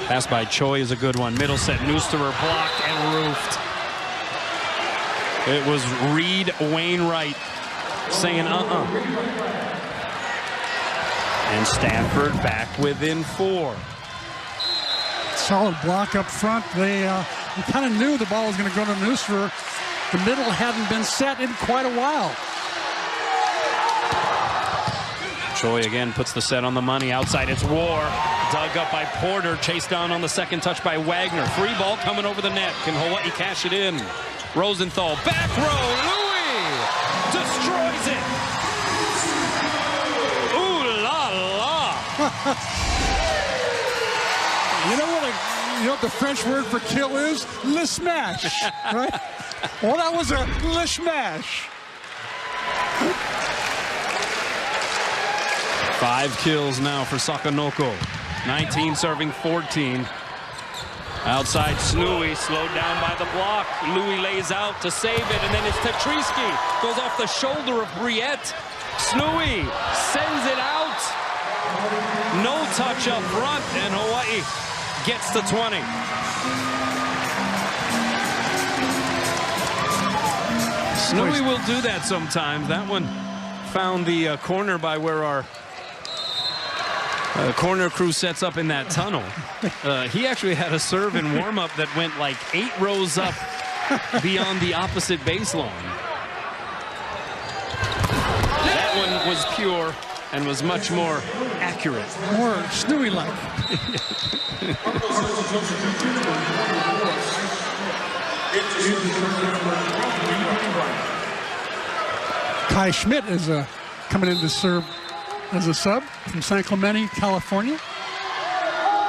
Pass by Choi is a good one. Middle set, Neusterer blocked and roofed. It was Reed Wainwright saying And Stanford back within 4. Solid block up front. They kind of knew the ball was going to go to Neusterer. The middle hadn't been set in quite a while. Choi again puts the set on the money. Outside it's War. Dug up by Porter. Chased down on the second touch by Wagner. Free ball coming over the net. Can Hawaii cash it in? Rosenthal, back row, Louis destroys it. Ooh la la. You know what the French word for kill is? Le smash, right? Well, that was a le smash. 5 kills now for Sakanoko. 19 serving 14. Outside Snui, slowed down by the block. Louis lays out to save it, and then it's Tetrisky. Goes off the shoulder of Briette. Snui sends it out. No touch up front, and Hawaii gets to 20. Snui will do that sometimes. That one found the corner by where our corner crew sets up in that tunnel. He actually had a serve in warm-up that went like 8 rows up beyond the opposite baseline. That one was pure and was much more accurate. More Snui-like. Kai Schmidt is coming in to serve as a sub from San Clemente, California.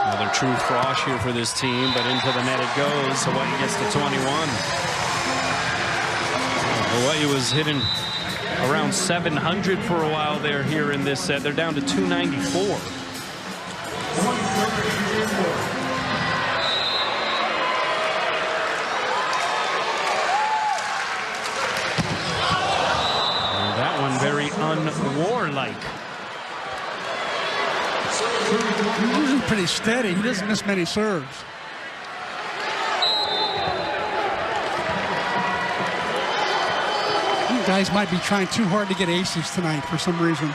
Another true frosh here for this team, but into the net it goes. Hawaii gets to 21. Hawaii was hitting around 700 for a while there here in this set. They're down to 294. And that one very unwarlike. He's usually pretty steady. He doesn't miss many serves. You guys might be trying too hard to get aces tonight for some reason.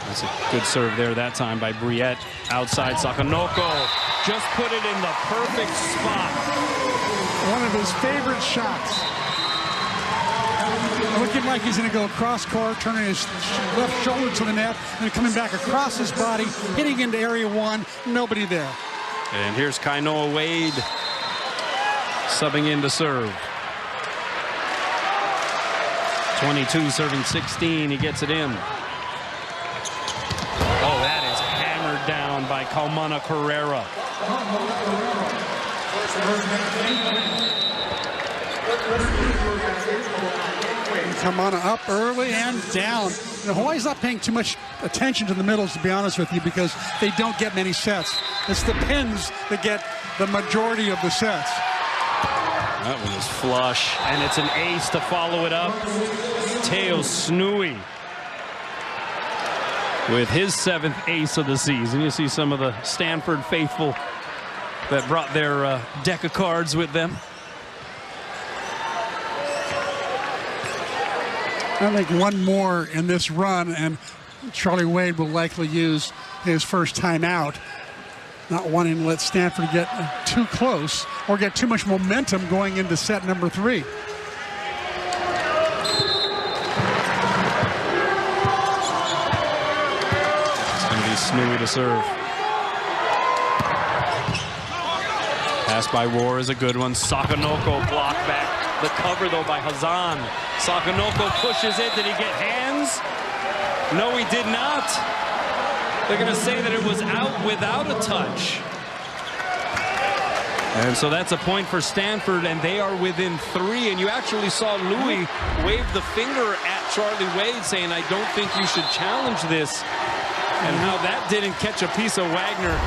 That's a good serve there that time by Briette. Outside Sakanoko just put it in the perfect spot. One of his favorite shots. Looking like he's going to go across court, turning his left shoulder to the net, and coming back across his body, hitting into area 1. Nobody there. And here's Kainoa Wade subbing in to serve. 22 serving 16. He gets it in. Oh, that is hammered down by Kaumana Carrera. Kaumana up early and down. Hawaii's not paying too much attention to the middles, to be honest with you, because they don't get many sets. It's the pins that get the majority of the sets. That one is flush, and it's an ace to follow it up. Teo Snui with his 7th ace of the season. You see some of the Stanford faithful that brought their deck of cards with them. I think one more in this run, and Charlie Wade will likely use his first time out, not wanting to let Stanford get too close or get too much momentum going into set number 3. It's going to be Snui to serve. Pass by Roar is a good one. Sakanoko blocked back. The cover, though, by Hazan. Sakanoko pushes it. Did he get hands? No, he did not. They're going to say that it was out without a touch. And so that's a point for Stanford, and they are within 3. And you actually saw Louis wave the finger at Charlie Wade, saying, I don't think you should challenge this. And how that didn't catch a piece of Wagner,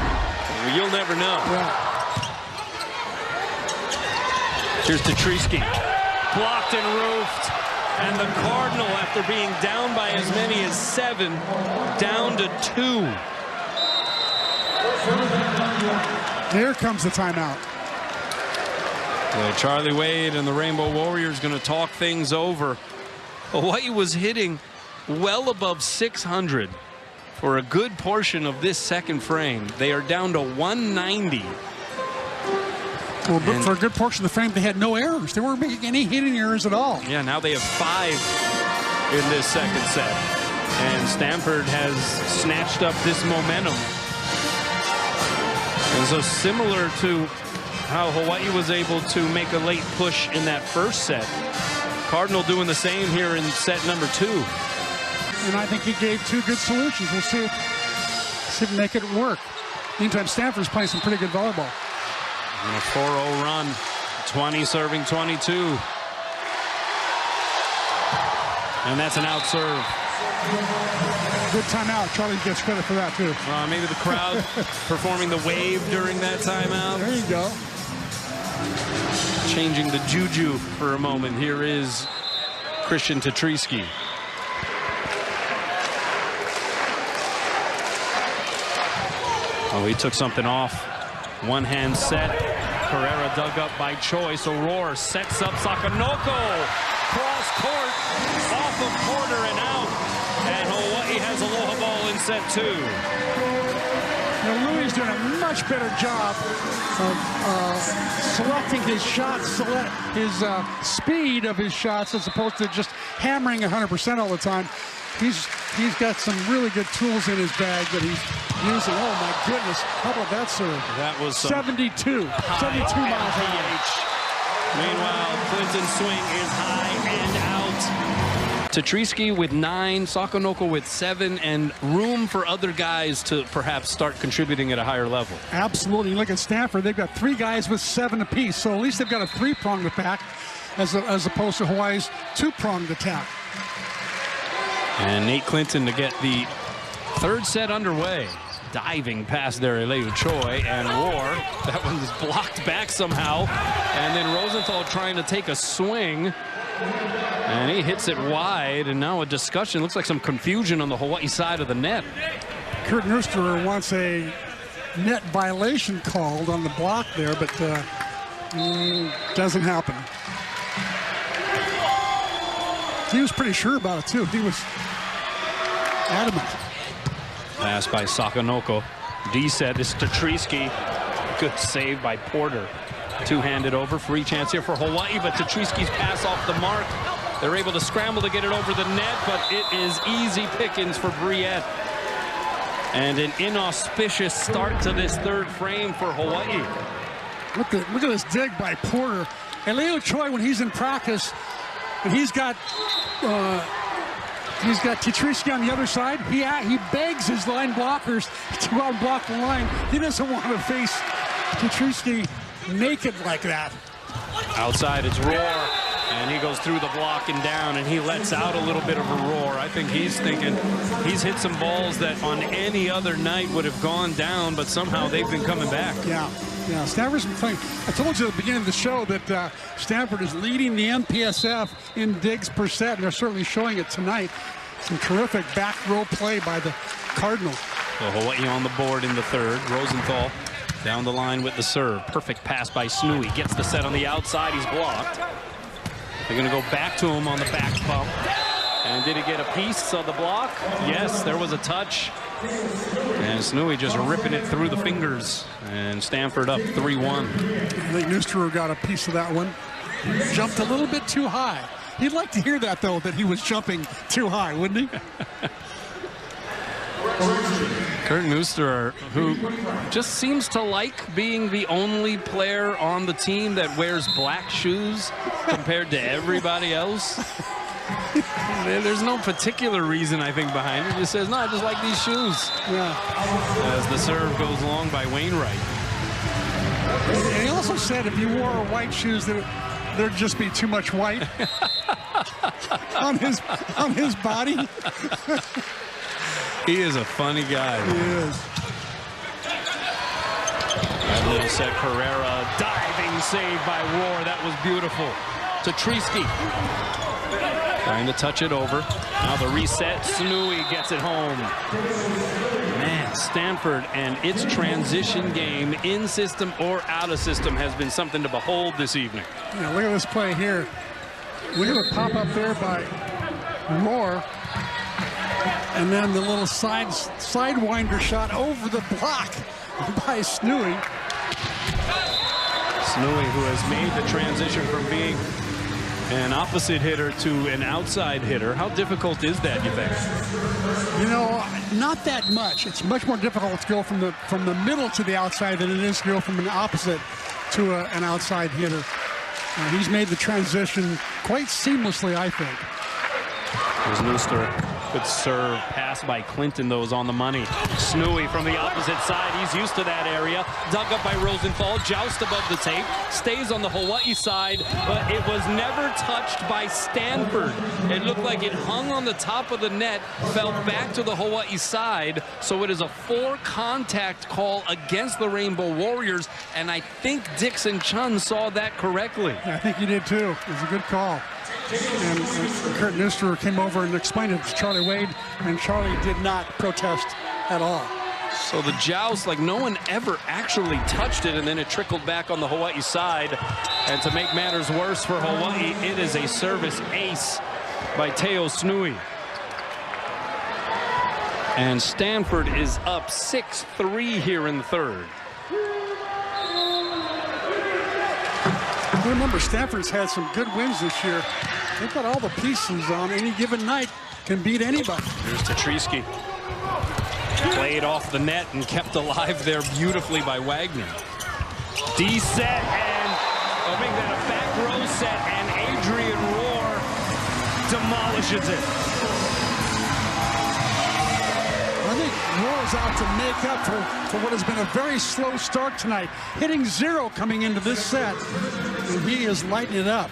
you'll never know. Yeah. Here's Tetrisky, blocked and roofed, and the Cardinal, after being down by as many as 7, down to 2. Here comes the timeout. Charlie Wade and the Rainbow Warriors going to talk things over. Hawaii was hitting well above 600 for a good portion of this second frame. They are down to 190. Well, but for a good portion of the frame, they had no errors. They weren't making any hitting errors at all. Yeah, now they have 5 in this second set. And Stanford has snatched up this momentum. And so similar to how Hawaii was able to make a late push in that first set. Cardinal doing the same here in set number 2. And I think he gave 2 good solutions. We'll see if we make it work. Meantime, Stanford's playing some pretty good volleyball. And a 4-0 run. 20 serving 22. And that's an out serve. Good timeout. Charlie gets credit for that, too. Maybe the crowd performing the wave during that timeout. There you go. Changing the juju for a moment. Here is Christian Tetrisky. Oh, he took something off. One-hand set. Carrera dug up by choice. Aurora sets up Sakanoko. Cross court. Off of Porter and out. And Hawaii has aloha ball in set 2. Now, Louis doing a much better job of selecting his shots, his speed of his shots, as opposed to just hammering 100% all the time. He's got some really good tools in his bag that he's using. Oh my goodness! How about that serve? That was 72 miles an hour. Meanwhile, Clinton's swing is high and out. Tetrisky with 9, Sakanoko with 7, and room for other guys to perhaps start contributing at a higher level. Absolutely. You look at Stanford; they've got 3 guys with 7 apiece. So at least they've got a 3-pronged attack, as opposed to Hawaii's 2-pronged attack. And Nate Clinton to get the 3rd set underway. Diving past there, Eleu Choi, and Roar. That one was blocked back somehow. And then Rosenthal trying to take a swing. And he hits it wide, and now a discussion. Looks like some confusion on the Hawaii side of the net. Kurt Neusterer wants a net violation called on the block there, but doesn't happen. He was pretty sure about it, too. He was adamant. Pass by Sakanoko. D set is Tetrisky. Good save by Porter. Two-handed over. Free chance here for Hawaii, but Tetrisky's pass off the mark. They're able to scramble to get it over the net, but it is easy pickings for Briette. And an inauspicious start to this 3rd frame for Hawaii. Look at this dig by Porter. And Leo Choi, when he's in practice, and he's got Tetrisky on the other side, he begs his line blockers to go out and block the line. He doesn't want to face Tetrisky naked like that. Outside, it's Roar, and he goes through the block and down, and he lets out a little bit of a roar. I think he's thinking he's hit some balls that on any other night would have gone down, but somehow they've been coming back. Yeah, Stanford's been playing. I told you at the beginning of the show that Stanford is leading the MPSF in digs per set, and they're certainly showing it tonight. Some terrific back row play by the Cardinal. So Hawaii on the board in the 3rd. Rosenthal down the line with the serve. Perfect pass by Snooey. Gets the set on the outside. He's blocked. They're going to go back to him on the back bump. And did he get a piece of the block? Yes, there was a touch. And Snooey just ripping it through the fingers. And Stanford up 3-1. I think Neusterer got a piece of that one. Jumped a little bit too high. He'd like to hear that, though, that he was jumping too high, wouldn't he? Kurt Neusterer, who just seems to like being the only player on the team that wears black shoes compared to everybody else. There's no particular reason, I think, behind it. He just says, no, I just like these shoes. Yeah. As the serve goes long by Wainwright. And he also said if you wore white shoes, there'd just be too much white on his body. He is a funny guy. He is. That little set, Carrera, diving save by Roar. That was beautiful. Tetrisky trying to touch it over. Now the reset. Snooey gets it home. Man, Stanford and its transition game, in system or out of system, has been something to behold this evening. Yeah, look at this play here. Look at the pop up there by Roar. And then the little sidewinder shot over the block by Snooey. Snooey, who has made the transition from being an opposite hitter to an outside hitter. How difficult is that, you think? You know, not that much. It's much more difficult to go from the middle to the outside than it is to go from an opposite to an outside hitter. He's made the transition quite seamlessly, I think. Here's Nooster. Good serve. Pass by Clinton, though, is on the money. Snooey from the opposite side. He's used to that area. Dug up by Rosenthal. Joust above the tape. Stays on the Hawaii side, but it was never touched by Stanfort. It looked like it hung on the top of the net, fell back to the Hawaii side. So it is a 4-contact call against the Rainbow Warriors, and I think Dixon Chun saw that correctly. Yeah, I think he did, too. It was a good call. And Kurt Nooster came over and explained it to Charlie Wade, and Charlie did not protest at all. So the joust, like no one ever actually touched it, and then it trickled back on the Hawaii side. And to make matters worse for Hawaii, it is a service ace by Teo Snooey. And Stanford is up 6-3 here in the third. Remember, Stanford's had some good wins this year. They've got all the pieces on any given night, can beat anybody. Here's Tetrisky. Played off the net and kept alive there beautifully by Wagner. D set, and I'll make that a back row set, and Adrian Rohr demolishes it. I think Rohr's out to make up for what has been a very slow start tonight. Hitting 0 coming into this set, and he is lighting it up.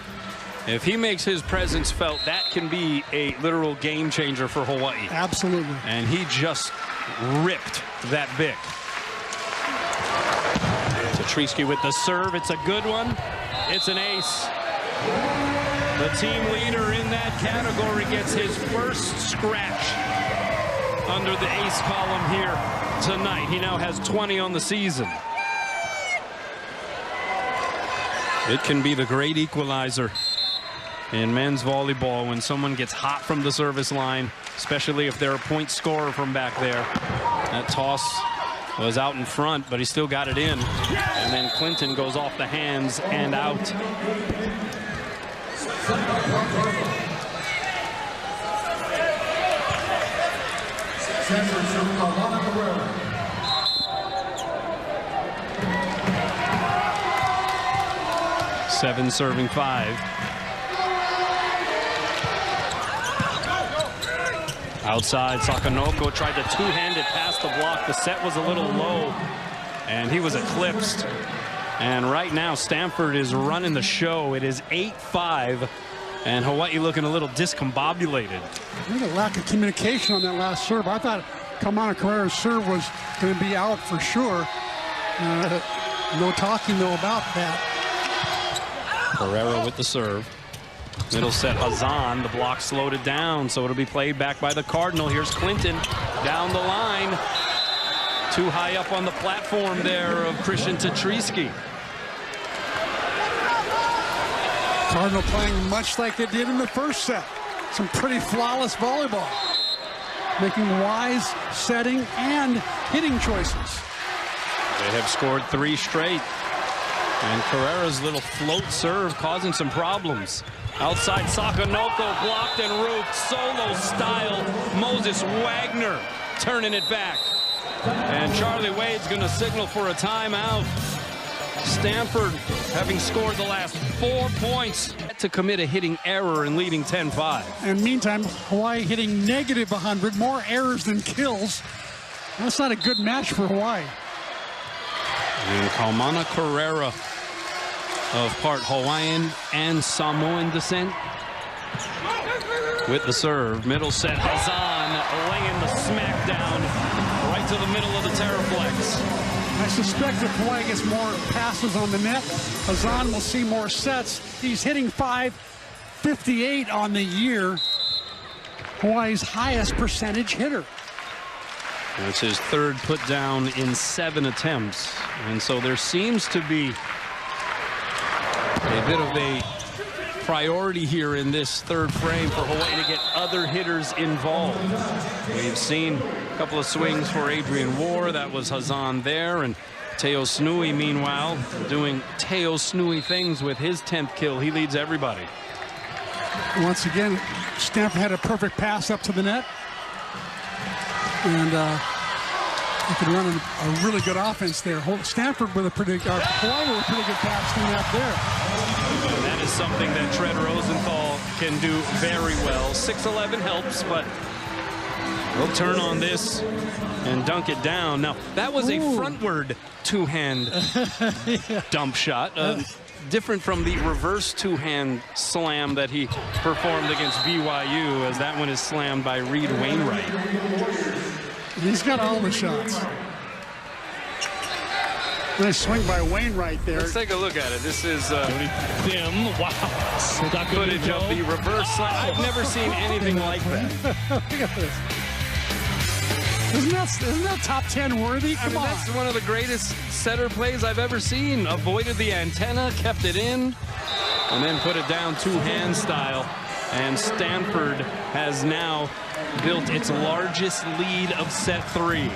If he makes his presence felt, that can be a literal game changer for Hawaii. Absolutely. And he just ripped that Bic. Tetrisky with the serve. It's a good one. It's an ace. The team leader in that category gets his first scratch under the ace column here tonight. He now has 20 on the season. It can be the great equalizer in men's volleyball when someone gets hot from the service line, especially if they're a point scorer from back there. That toss was out in front, but he still got it in. And then Clinton goes off the hands and out. Seven serving 5. Outside, Sakanoko tried to two-handed pass the block. The set was a little low, and he was eclipsed. And right now, Stanford is running the show. It is 8-5, and Hawaii looking a little discombobulated. I think a lack of communication on that last serve. I thought Kamana Carrera's serve was going to be out for sure. No talking, though, about that. Carrera with the serve. Middle set, Hazan. The block slowed it down, so it'll be played back by the Cardinal. Here's Clinton down the line. Too high up on the platform there of Christian Tetrisky. Cardinal playing much like they did in the first set. Some pretty flawless volleyball. Making wise setting and hitting choices. They have scored 3 straight. And Carrera's little float serve causing some problems. Outside, Sakanoko blocked and roofed. Solo style. Moses Wagner turning it back. And Charlie Wade's going to signal for a timeout. Stanford, having scored the last 4 points, to commit a hitting error and leading 10-5. And meantime, Hawaii hitting negative 100, more errors than kills. That's not a good match for Hawaii. And Kaumana Carrera, of part Hawaiian and Samoan descent, with the serve. Middle set, Hazan laying the smackdown right to the middle of the Terraflex. I suspect if Hawaii gets more passes on the net, Hazan will see more sets. He's hitting .558 on the year. Hawaii's highest percentage hitter. It's his third put down in 7 attempts. And so there seems to be a bit of a priority here in this third frame for Hawaii to get other hitters involved. We've seen a couple of swings for Adrian Rohr. That was Hazan there. And Teo Snooey, meanwhile, doing Teo Snooey things with his 10th kill. He leads everybody. Once again, Stanford had a perfect pass up to the net. And You can run a really good offense there. Stanfort with a pretty, Hawaii with a pretty good pass team out there. And that is something that Tread Rosenthal can do very well. 6'11" helps, but he'll turn on this and dunk it down. Now, that was a frontward two-hand dump shot. Different from the reverse two-hand slam that he performed against BYU, as that one is slammed by Reed Wainwright. He's got all the shots. Nice swing by Wainwright there. Let's take a look at it. This is Wow. footage of the reverse slam. I've never seen anything like that. Look at this. Isn't that top 10 worthy? Come on. That's one of the greatest setter plays I've ever seen. Avoided the antenna, kept it in, and then put it down two-hand style. And Stanford has now built its largest lead of set 3.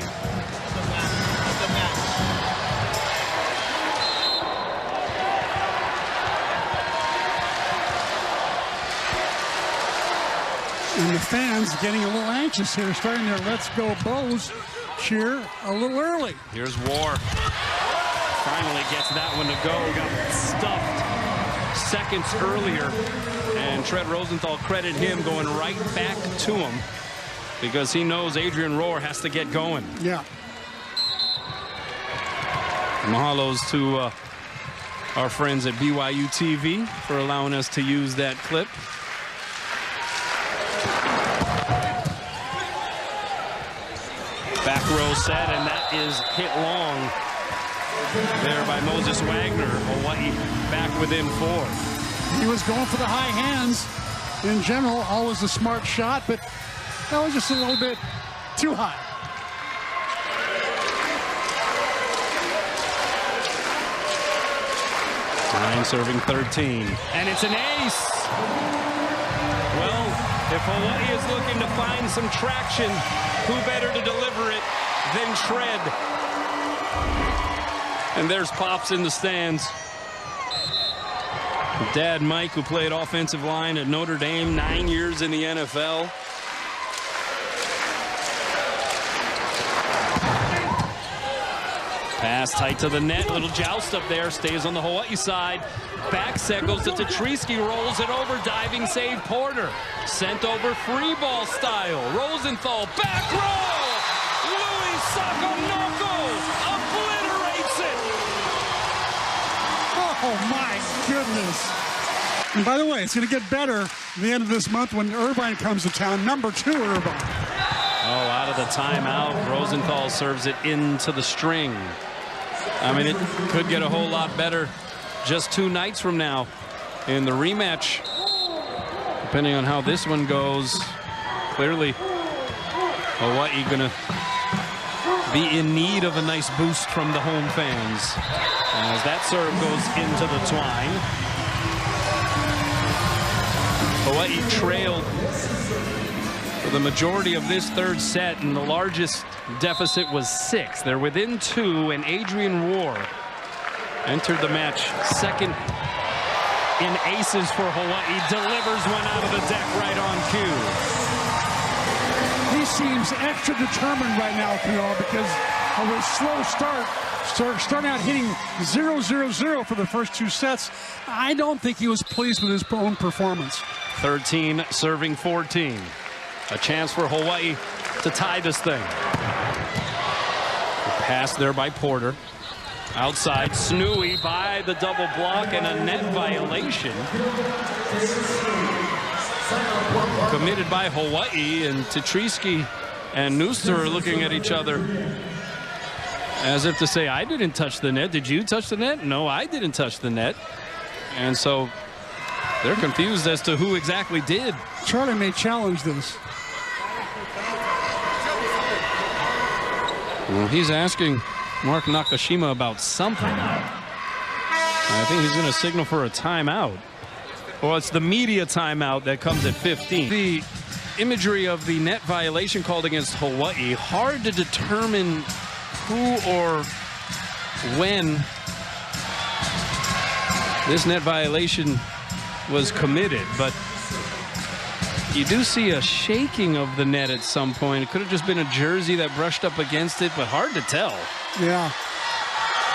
And the fans getting a little anxious here, starting their Let's Go Bows cheer a little early. Here's War. Finally gets that one to go. Got stuffed seconds earlier. And Tread Rosenthal credit him going right back to him because he knows Adrian Rohr has to get going. Yeah. Mahalos to our friends at BYU TV for allowing us to use that clip. Back row set, and that is hit long there by Moses Wagner. Hawaii back within 4. He was going for the high hands. In general, always a smart shot, but that was just a little bit too high. Ryan serving 13. And it's an ace. Well, if Hawaii is looking to find some traction, who better to deliver it than Tread? And there's Pops in the stands. Dad Mike, who played offensive line at Notre Dame, 9 years in the NFL. Pass tight to the net. Little joust up there. Stays on the Hawaii side. Back set goes to Tetrisky. Rolls it over. Diving save Porter. Sent over free ball style. Rosenthal. Back row. Louis Sakonoko obliterates it. Oh, my goodness. And by the way, it's going to get better at the end of this month when Irvine comes to town. Number 2 Irvine. Oh, out of the timeout. Rosenthal serves it into the string. I mean, it could get a whole lot better just 2 nights from now in the rematch. Depending on how this one goes, clearly Hawaii going to be in need of a nice boost from the home fans as that serve goes into the twine. Hawaii trailed for the majority of this 3rd set, and the largest deficit was 6. They're within 2, and Adrian Rohr entered the match 2nd in aces for Hawaii. Delivers one out of the deck right on cue. He seems extra determined right now, Kunal, because of a slow starting out hitting 0-0-0 for the first 2 sets. I don't think he was pleased with his own performance. 13 serving 14. A chance for Hawaii to tie this thing. Pass there by Porter. Outside, Snooey by the double block and a net violation committed by Hawaii, and Tetrisky and Nooster are looking at each other as if to say, I didn't touch the net. Did you touch the net? No, I didn't touch the net. And so they're confused as to who exactly did. Charlie may challenge this. Well, he's asking Mark Nakashima about something. I think he's going to signal for a timeout. Well, it's the media timeout that comes at 15. The imagery of the net violation called against Hawaii, hard to determine who or when this net violation was committed, but You do see a shaking of the net at some point. It could have just been a jersey that brushed up against it, but hard to tell. Yeah.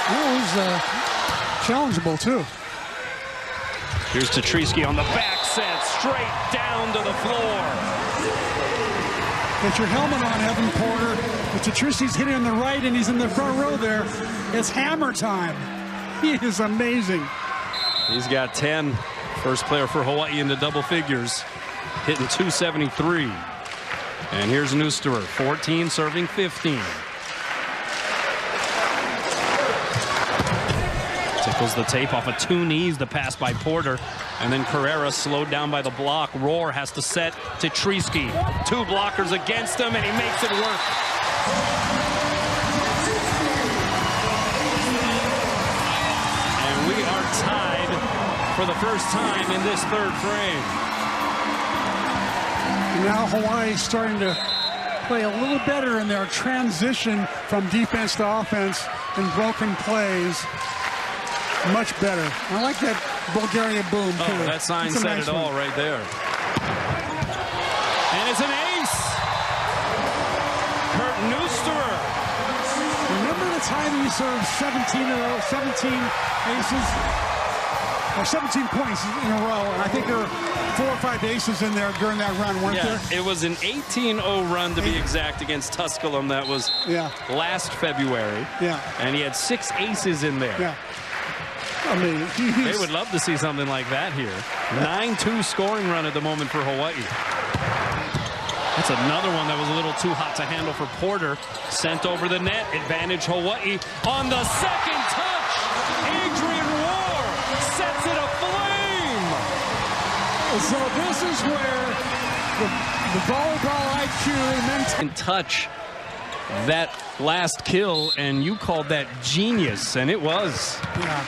That was challengeable, too. Here's Tetrisky on the back set, straight down to the floor. Get your helmet on, Evan Porter. But Tetrisky's hitting on the right, and he's in the front row there. It's hammer time. He is amazing. He's got 10. First player for Hawaii into double figures, hitting 273. And here's Neusterer, 14, serving 15. Tickles the tape off of 2 knees, the pass by Porter. And then Carrera slowed down by the block. Rohr has to set Tetrisky. 2 blockers against him, and he makes it work. And we are tied for the first time in this third frame. Now Hawaii's starting to play a little better in their transition from defense to offense and broken plays. Much better. I like that Bulgarian boom, too. Oh, that sign said it all right there. And it's an ace. Kurt Neusterer. Remember the time he served 17 aces? Or 17 points in a row. And I think there were 4 or 5 aces in there during that run, weren't there? It was an 18-0 run, to be exact, against Tusculum. That was last February. Yeah. And he had 6 aces in there. Yeah. I mean, they would love to see something like that here. 9-2 scoring run at the moment for Hawaii. That's another one that was a little too hot to handle for Porter. Sent over the net. Advantage Hawaii on the second touch. Adrian Rohr sets it aflame. So this is where the volleyball IQ and mentality. Touch that last kill, and you called that genius, and it was. Yeah.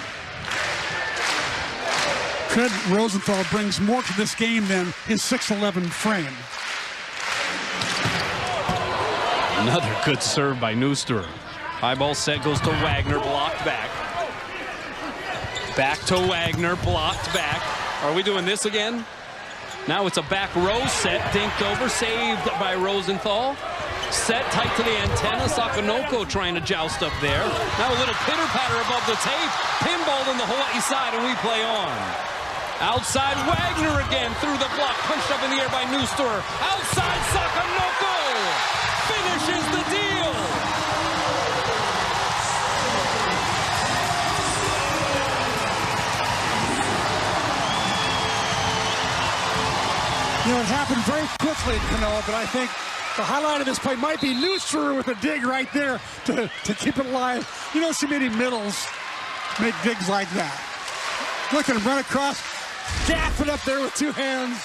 Fred Rosenthal brings more to this game than his 6'11" frame. Another good serve by Neusterer. High ball set goes to Wagner, blocked back. Back to Wagner, blocked back. Are we doing this again? Now it's a back row set, dinked over, saved by Rosenthal. Set tight to the antenna. Sakanoko trying to joust up there. Now a little pitter-patter above the tape. Pinball in the Hawaii side, and we play on. Outside Wagner again through the block. Punched up in the air by Neusterer. Outside Sakanoko finishes the deal. You know, it happened very quickly at Kanoa, but I think the highlight of this play might be Neusterer with a dig right there to keep it alive. You don't see many middles make digs like that. Look at him run across, gaff it up there with 2 hands.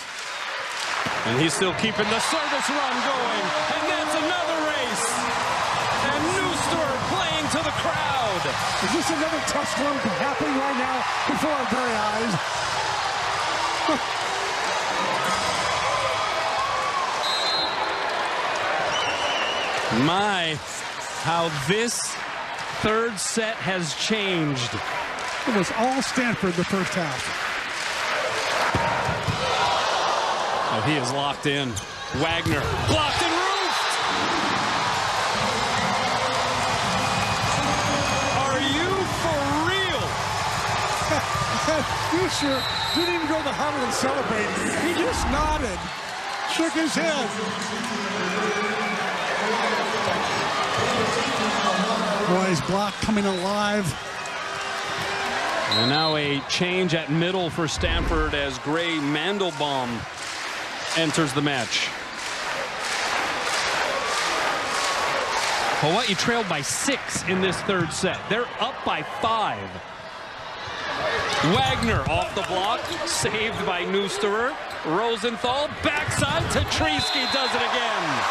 And he's still keeping the service run going. And that's another race. And Neusterer playing to the crowd. Is this another Tusculum happening right now before our very eyes? My, how this third set has changed. It was all Stanford the first half. Oh, he is locked in. Wagner, blocked and roofed! Are you for real? You sure didn't even go to the huddle and celebrate. He just nodded, shook his head. Boys, block coming alive. And now a change at middle for Stanford as Gray Mandelbaum enters the match. Hawaii trailed by 6 in this third set. They're up by 5. Wagner off the block, saved by Neusterer. Rosenthal, backside, Tetrisky does it again.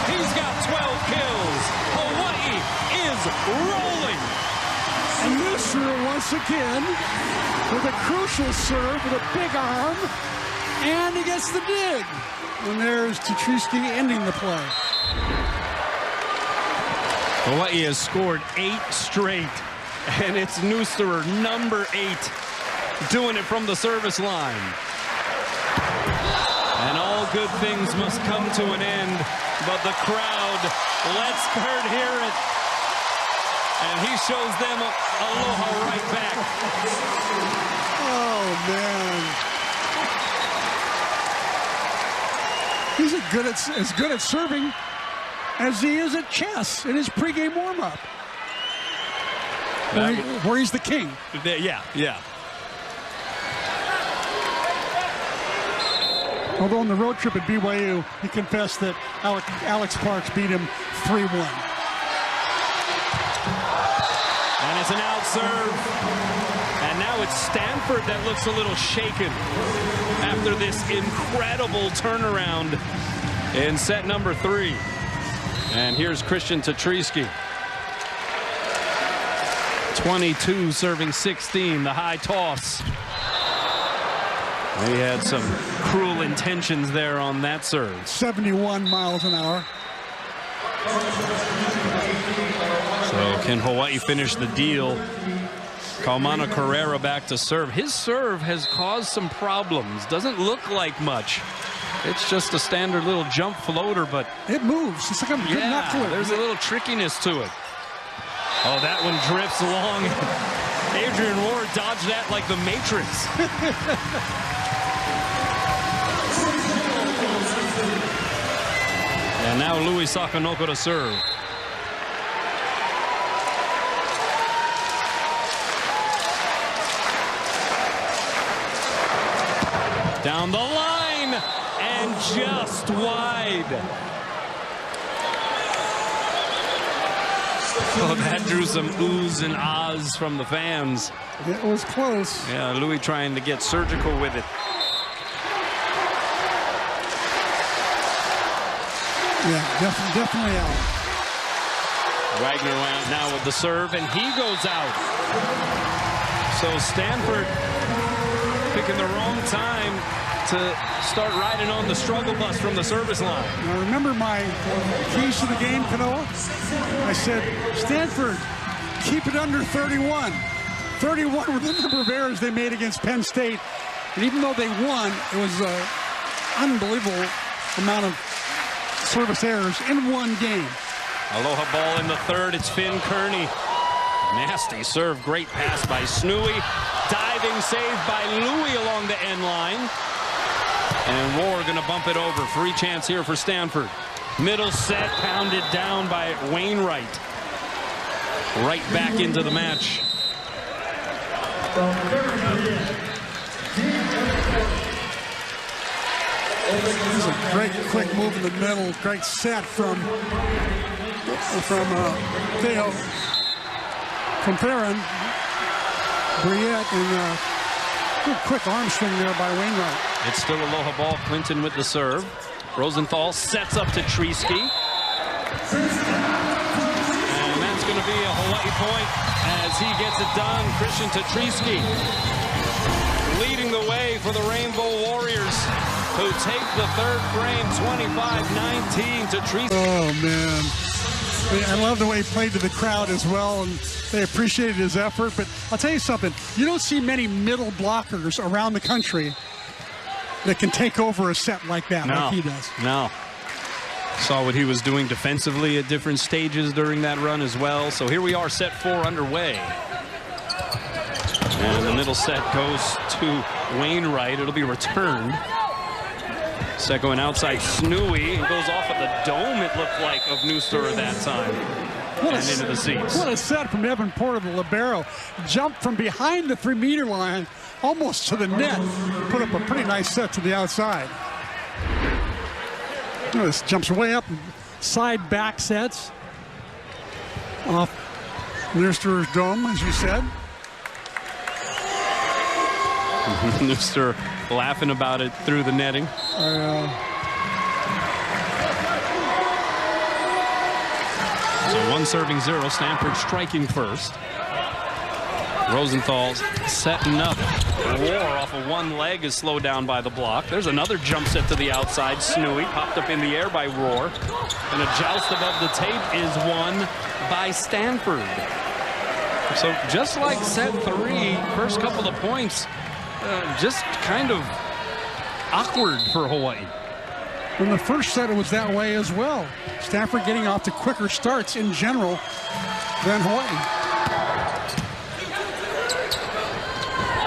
He's got 12 kills. Hawaii is rolling. And Neusterer once again with a crucial serve with a big arm, and he gets the dig. And there's Tetrisky ending the play. Hawaii has scored 8 straight, and it's Neusterer, number 8, doing it from the service line. And all good things must come to an end, but the crowd lets Kurt hear it. And he shows them aloha right back. Oh, man. He's as good at serving as he is at chess in his pregame warm-up. Where he's the king. Yeah. Although on the road trip at BYU, he confessed that Alex Parks beat him 3-1. And it's an out serve. And now it's Stanfort that looks a little shaken after this incredible turnaround in set number 3. And here's Christian Tatrisky. 22 serving 16, the high toss. He had some cruel intentions there on that serve. 71 miles an hour. So can Hawaii finish the deal? Kaumana Carrera back to serve. His serve has caused some problems. Doesn't look like much. It's just a standard little jump floater, but it moves. It's like a good knuckler. There's a little trickiness to it. Oh, that one drifts along. Adrian Rohr dodged that like the Matrix. And now Louis Sakanoko to serve. Down the line and just wide. Oh, that drew some oohs and ahs from the fans. It was close. Yeah, Louis trying to get surgical with it. Yeah, definitely out. Wagner out now with the serve, and he goes out. So Stanfort picking the wrong time to start riding on the struggle bus from the service line. Now remember my keys to the game, Kanoa? I said, Stanford, keep it under 31. 31 were the number of errors they made against Penn State. And even though they won, it was an unbelievable amount of service errors in one game. Aloha ball in the third. It's Finn Kearney. Nasty serve. Great pass by Snooey. Diving save by Louis along the end line. And Rohr going to bump it over. Free chance here for Stanford. Middle set pounded down by Wainwright. Right back into the match. This is a great quick move in the middle. Great set from Theron. Briette, and good quick arm swing there by Wainwright. It's still Aloha ball. Clinton with the serve. Rosenthal sets up to Treesky. And that's going to be a Hawaii point as he gets it done. Christian Tatrisky leading the way for the Rainbow Warriors, who take the third frame 25-19 to Treesky. Oh, man. I love the way he played to the crowd as well, and they appreciated his effort. But I'll tell you something. You don't see many middle blockers around the country that can take over a set like that, like he does. No. Saw what he was doing defensively at different stages during that run as well. So here we are, set 4 underway. And the middle set goes to Wainwright. It'll be returned. Set going outside Snooey. It goes off of the dome, it looked like, of Newster that time. And into the seats. What a set from Evan Porter, the libero. Jumped from behind the 3-meter line almost to the net. Put up a pretty nice set to the outside. This jumps way up. Side back sets. Off Newster's dome, as you said. Newster laughing about it through the netting. So 1 serving 0. Stanford striking first. Rosenthal setting up. Rohr off of one leg is slowed down by the block. There's another jump set to the outside. Snooey popped up in the air by Rohr. And a joust above the tape is won by Stanford. So just like set 3, first couple of points, just kind of awkward for Hawaii. In the first set, it was that way as well. Stanford getting off to quicker starts in general than Hawaii.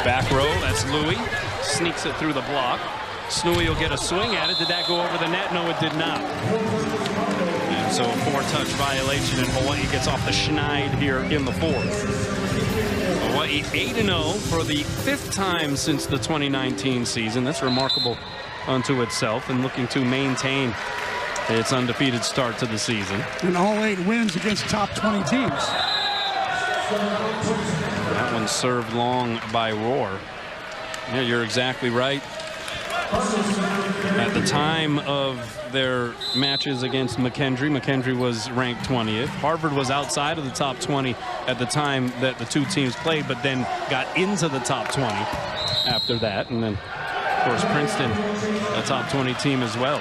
Back row, that's Louis. Sneaks it through the block. Snooey will get a swing at it. Did that go over the net? No, it did not. And so a 4-touch violation, and Hawaii gets off the schneid here in the fourth. Hawaii 8-0 for the 5th time since the 2019 season. That's remarkable unto itself, and looking to maintain its undefeated start to the season. And all 8 wins against top 20 teams. That one served long by Rohr. Yeah, you're exactly right. At the time of their matches against McKendree was ranked 20th. Harvard was outside of the top 20 at the time that the two teams played, but then got into the top 20 after that. And then, of course, Princeton, a top 20 team as well.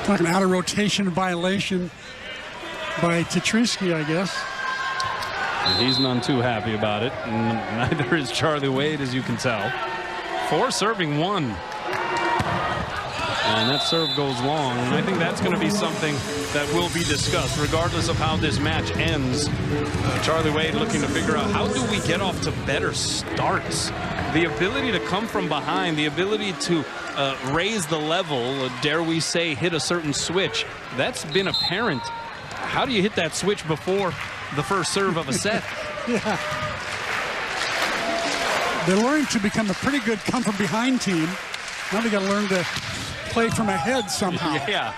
Like an out-of-rotation violation by Tetrisky, I guess. And he's none too happy about it. And neither is Charlie Wade, as you can tell. 4 serving 1. And that serve goes long. And I think that's going to be something that will be discussed, regardless of how this match ends. Charlie Wade looking to figure out, how do we get off to better starts? The ability to come from behind, the ability to raise the level, dare we say, hit a certain switch, that's been apparent. How do you hit that switch before the first serve of a set? Yeah. They're learning to become a pretty good come-from-behind team. Now they got to learn to play from ahead somehow. Yeah.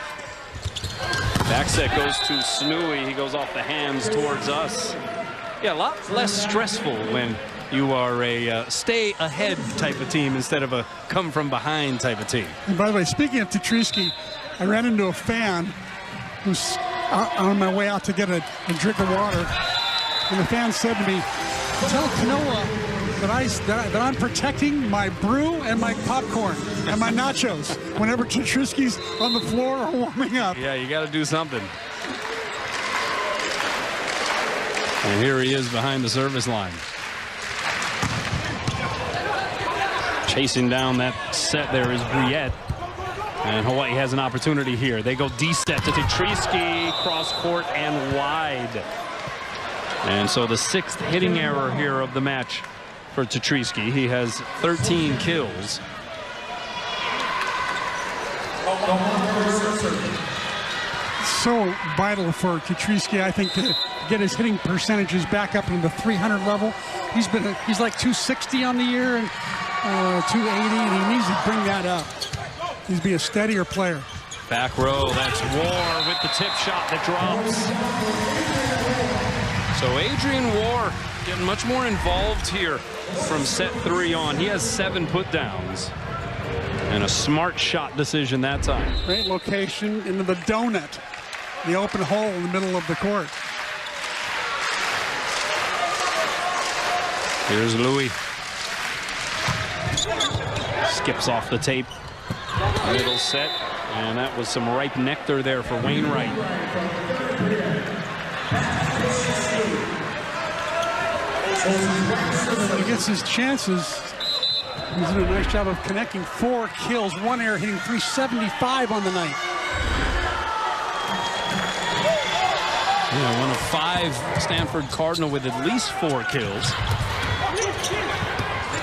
Back set goes to Snooey. He goes off the hands towards us. Yeah, a lot less stressful when you are a stay ahead type of team instead of a come from behind type of team. And by the way, speaking of Tetrisky, I ran into a fan who's on my way out to get a drink of water, and the fan said to me, "Tell Kanoa that I'm protecting my brew and my popcorn and my nachos whenever Tetrisky's on the floor or warming up." Yeah, you got to do something. And here he is behind the service line. Chasing down that set there is Briette. And Hawaii has an opportunity here. They go D-set to Tetrisky, cross court and wide. And so the 6th hitting error here of the match for Tetrisky. He has 13 kills. So vital for Tetrisky, I think, to get his hitting percentages back up into the 300 level. He's like 260 on the year and 280, and he needs to bring that up. He's be a steadier player. Back row, that's Rohr with the tip shot that drops. So Adrian Rohr getting much more involved here from set 3 on. He has 7 put-downs. And a smart shot decision that time. Great location into the donut, the open hole in the middle of the court. Here's Louis. Skips off the tape. Middle set, and that was some ripe nectar there for Wainwright. He gets his chances. He's doing a nice job of connecting. 4 kills, 1 error, hitting .375 on the night. Yeah, one of 5 Stanford Cardinal with at least 4 kills.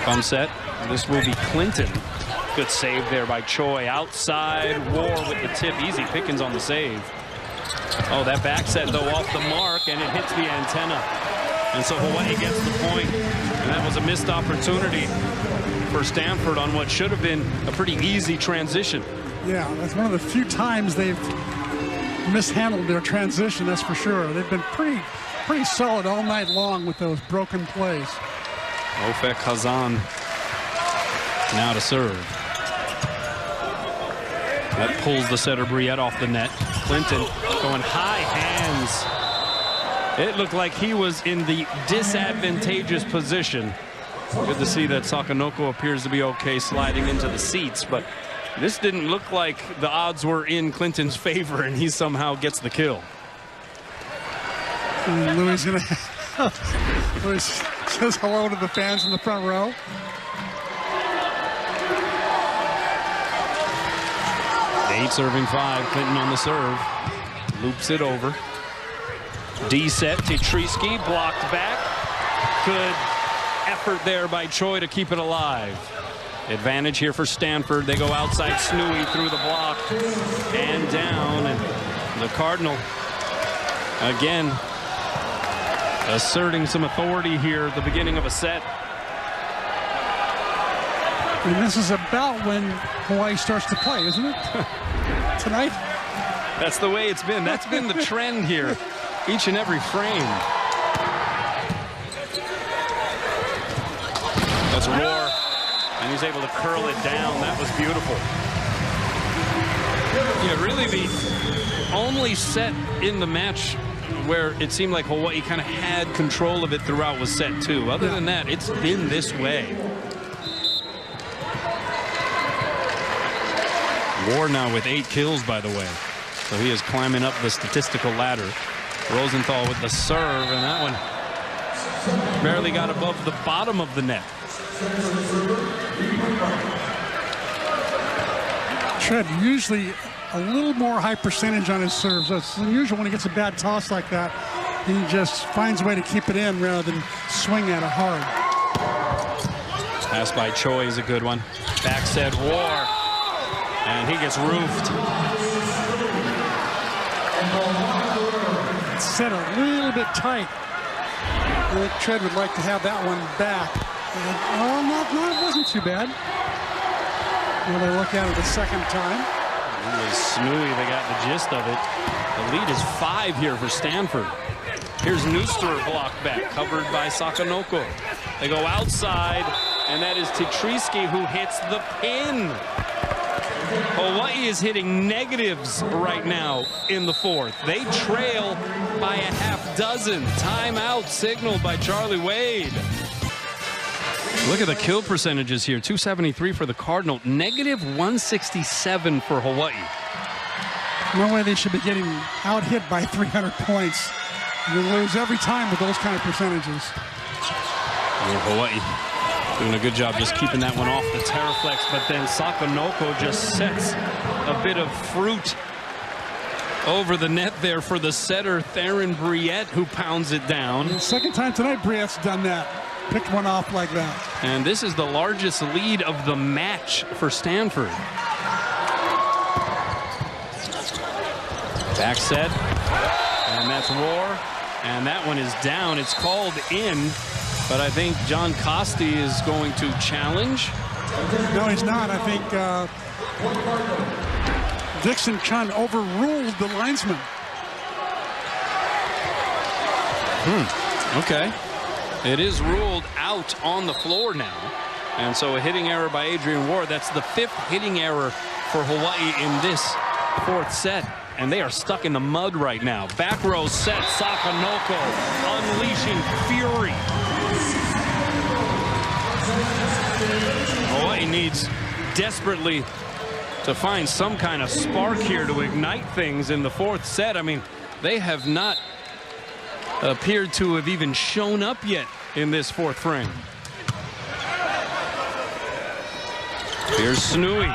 Bum set. This will be Clinton. Good save there by Choi. Outside, Rohr with the tip. Easy pickings on the save. Oh, that back set, though, off the mark, and it hits the antenna. And so Hawaii gets the point. And that was a missed opportunity for Stanford on what should have been a pretty easy transition. Yeah, that's one of the few times they've mishandled their transition, that's for sure. They've been pretty solid all night long with those broken plays. Ofek Hazan now to serve. That pulls the setter Briette off the net. Clinton going high hands. It looked like he was in the disadvantageous position. Good to see that Sakanoko appears to be okay sliding into the seats, but this didn't look like the odds were in Clinton's favor, and he somehow gets the kill. And Louis is going to where he says hello to the fans in the front row. Eight serving 5. Clinton on the serve. Loops it over. D set. Tetrisky blocked back. Good effort there by Choi to keep it alive. Advantage here for Stanford. They go outside. Snooey through the block and down. And the Cardinal again asserting some authority here at the beginning of a set. And this is about when Hawaii starts to play, isn't it? Tonight? That's the way it's been. That's been the trend here, each and every frame. That's Roar, and he's able to curl it down. That was beautiful. Yeah, really the only set in the match where it seemed like Hawaii kind of had control of it throughout was set 2. Other than that, it's been this way. War now with 8 kills, by the way. So he is climbing up the statistical ladder. Rosenthal with the serve, and that one barely got above the bottom of the net. Tread usually a little more high percentage on his serves. It's unusual when he gets a bad toss like that. He just finds a way to keep it in rather than swing at it hard. Pass by Choi is a good one. Back set War. And he gets roofed. Set a little bit tight. I think Tread would like to have that one back. It wasn't too bad. When they look at it the second time. It was Snooey that got the gist of it. The lead is 5 here for Stanford. Here's Neuster blocked back, covered by Sakanoko. They go outside, and that is Tetrisky who hits the pin. Hawaii is hitting negatives right now in the 4th. They trail by a half dozen. Timeout signaled by Charlie Wade. Look at the kill percentages here. 273 for the Cardinal. Negative 167 for Hawaii. No way they should be getting out-hit by 300 points. You lose every time with those kind of percentages. Hawaii doing a good job just keeping that one off the Terraflex, but then Sakanoko just sets a bit of fruit over the net there for the setter, Theron Briette, who pounds it down. Second time tonight Briette's done that. Picked one off like that. And this is the largest lead of the match for Stanford. Back set. And that's Roar. And that one is down. It's called in. But I think John Costi is going to challenge. No, he's not. I think Dixon Chun overruled the linesman. Okay. It is ruled out on the floor now. And so a hitting error by Adrian Ward. That's the 5th hitting error for Hawaii in this 4th set. And they are stuck in the mud right now. Back row set. Sakanoko unleashing fury. Hawaii needs desperately to find some kind of spark here to ignite things in the 4th set. I mean, they have not appeared to have even shown up yet in this 4th frame. Here's Snooey.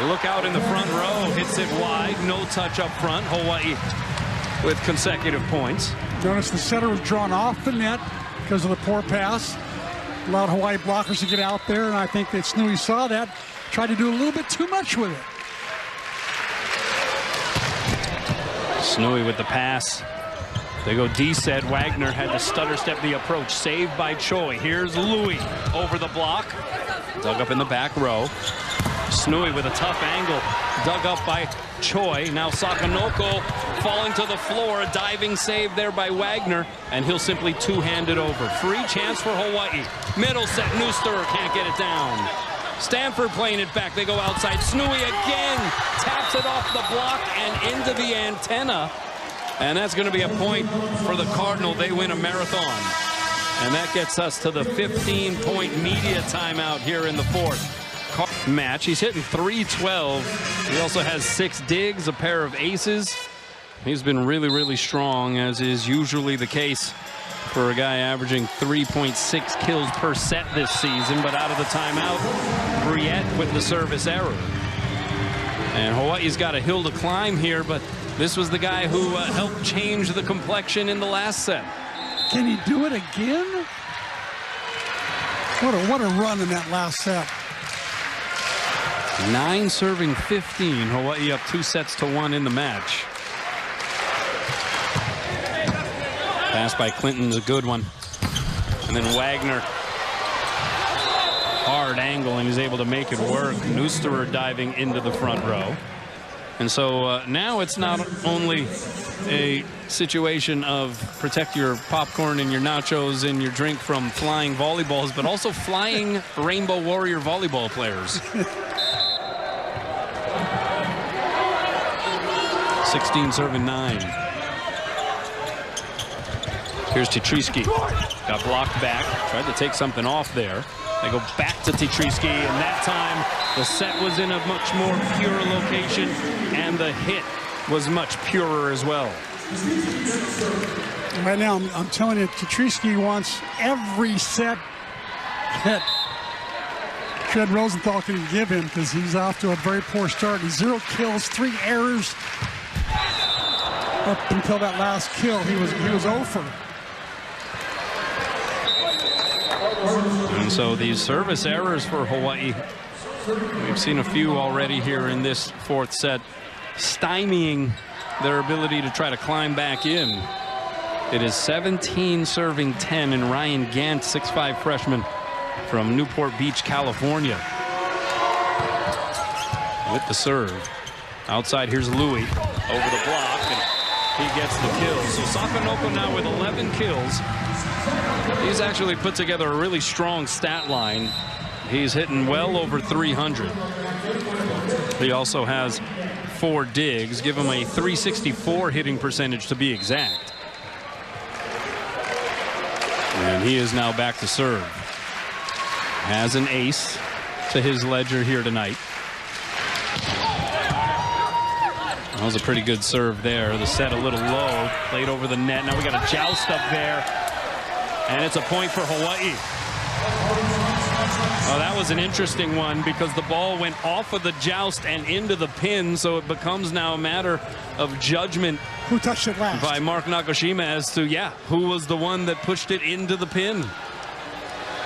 Look out in the front row. Hits it wide. No touch up front. Hawaii with consecutive points. Notice the setter was drawn off the net because of the poor pass. Allowed Hawaii blockers to get out there, and I think that Snooey saw that. Tried to do a little bit too much with it. Snooey with the pass. They go D set. Wagner had to stutter step the approach. Saved by Choi. Here's Louis over the block. Dug up in the back row. Snooey with a tough angle. Dug up by Choi. Now Sakanoko falling to the floor. A diving save there by Wagner. And he'll simply two-hand it over. Free chance for Hawaii. Middle set. Neuster can't get it down. Stanford playing it back. They go outside. Snooey again. Taps it off the block and into the antenna. And that's going to be a point for the Cardinal. They win a marathon. And that gets us to the 15-point media timeout here in the 4th match. He's hitting .312. He also has 6 digs, a pair of aces. He's been really, really strong, as is usually the case for a guy averaging 3.6 kills per set this season. But out of the timeout, Briette with the service error. And Hawaii's got a hill to climb here, but this was the guy who helped change the complexion in the last set. Can he do it again? What a run in that last set. 9 serving 15. Hawaii up 2-1 in the match. Pass by Clinton's a good one. And then Wagner. Hard angle, and he's able to make it work. Neusterer diving into the front row. And so now it's not only a situation of protect your popcorn and your nachos and your drink from flying volleyballs, but also flying Rainbow Warrior volleyball players. 16 serving 9. Here's Tetrisky. Got blocked back. Tried to take something off there. They go back to Tetrisky, and that time the set was in a much more pure location, and the hit was much purer as well. Right now, I'm telling you, Tetrisky wants every set that Fred Rosenthal can give him, because he's off to a very poor start. He's 0 kills, 3 errors. Up until that last kill, he was over. And so these service errors for Hawaii, we've seen a few already here in this fourth set, stymieing their ability to try to climb back in. It is 17 serving 10, and Ryan Gant, 6'5" freshman from Newport Beach, California, with the serve. Outside, here's Louis over the block, and he gets the kill. So Sakanoko now with 11 kills. He's actually put together a really strong stat line. He's hitting well over 300. He also has 4 digs, give him a 364 hitting percentage to be exact. And he is now back to serve. Has an ace to his ledger here tonight. That was a pretty good serve there. The set a little low, played over the net. Now we got a joust up there, and it's a point for Hawaii. Oh, that was an interesting one, because the ball went off of the joust and into the pin, so it becomes now a matter of judgment. Who touched it last? By Mark Nakashima as to, who was the one that pushed it into the pin.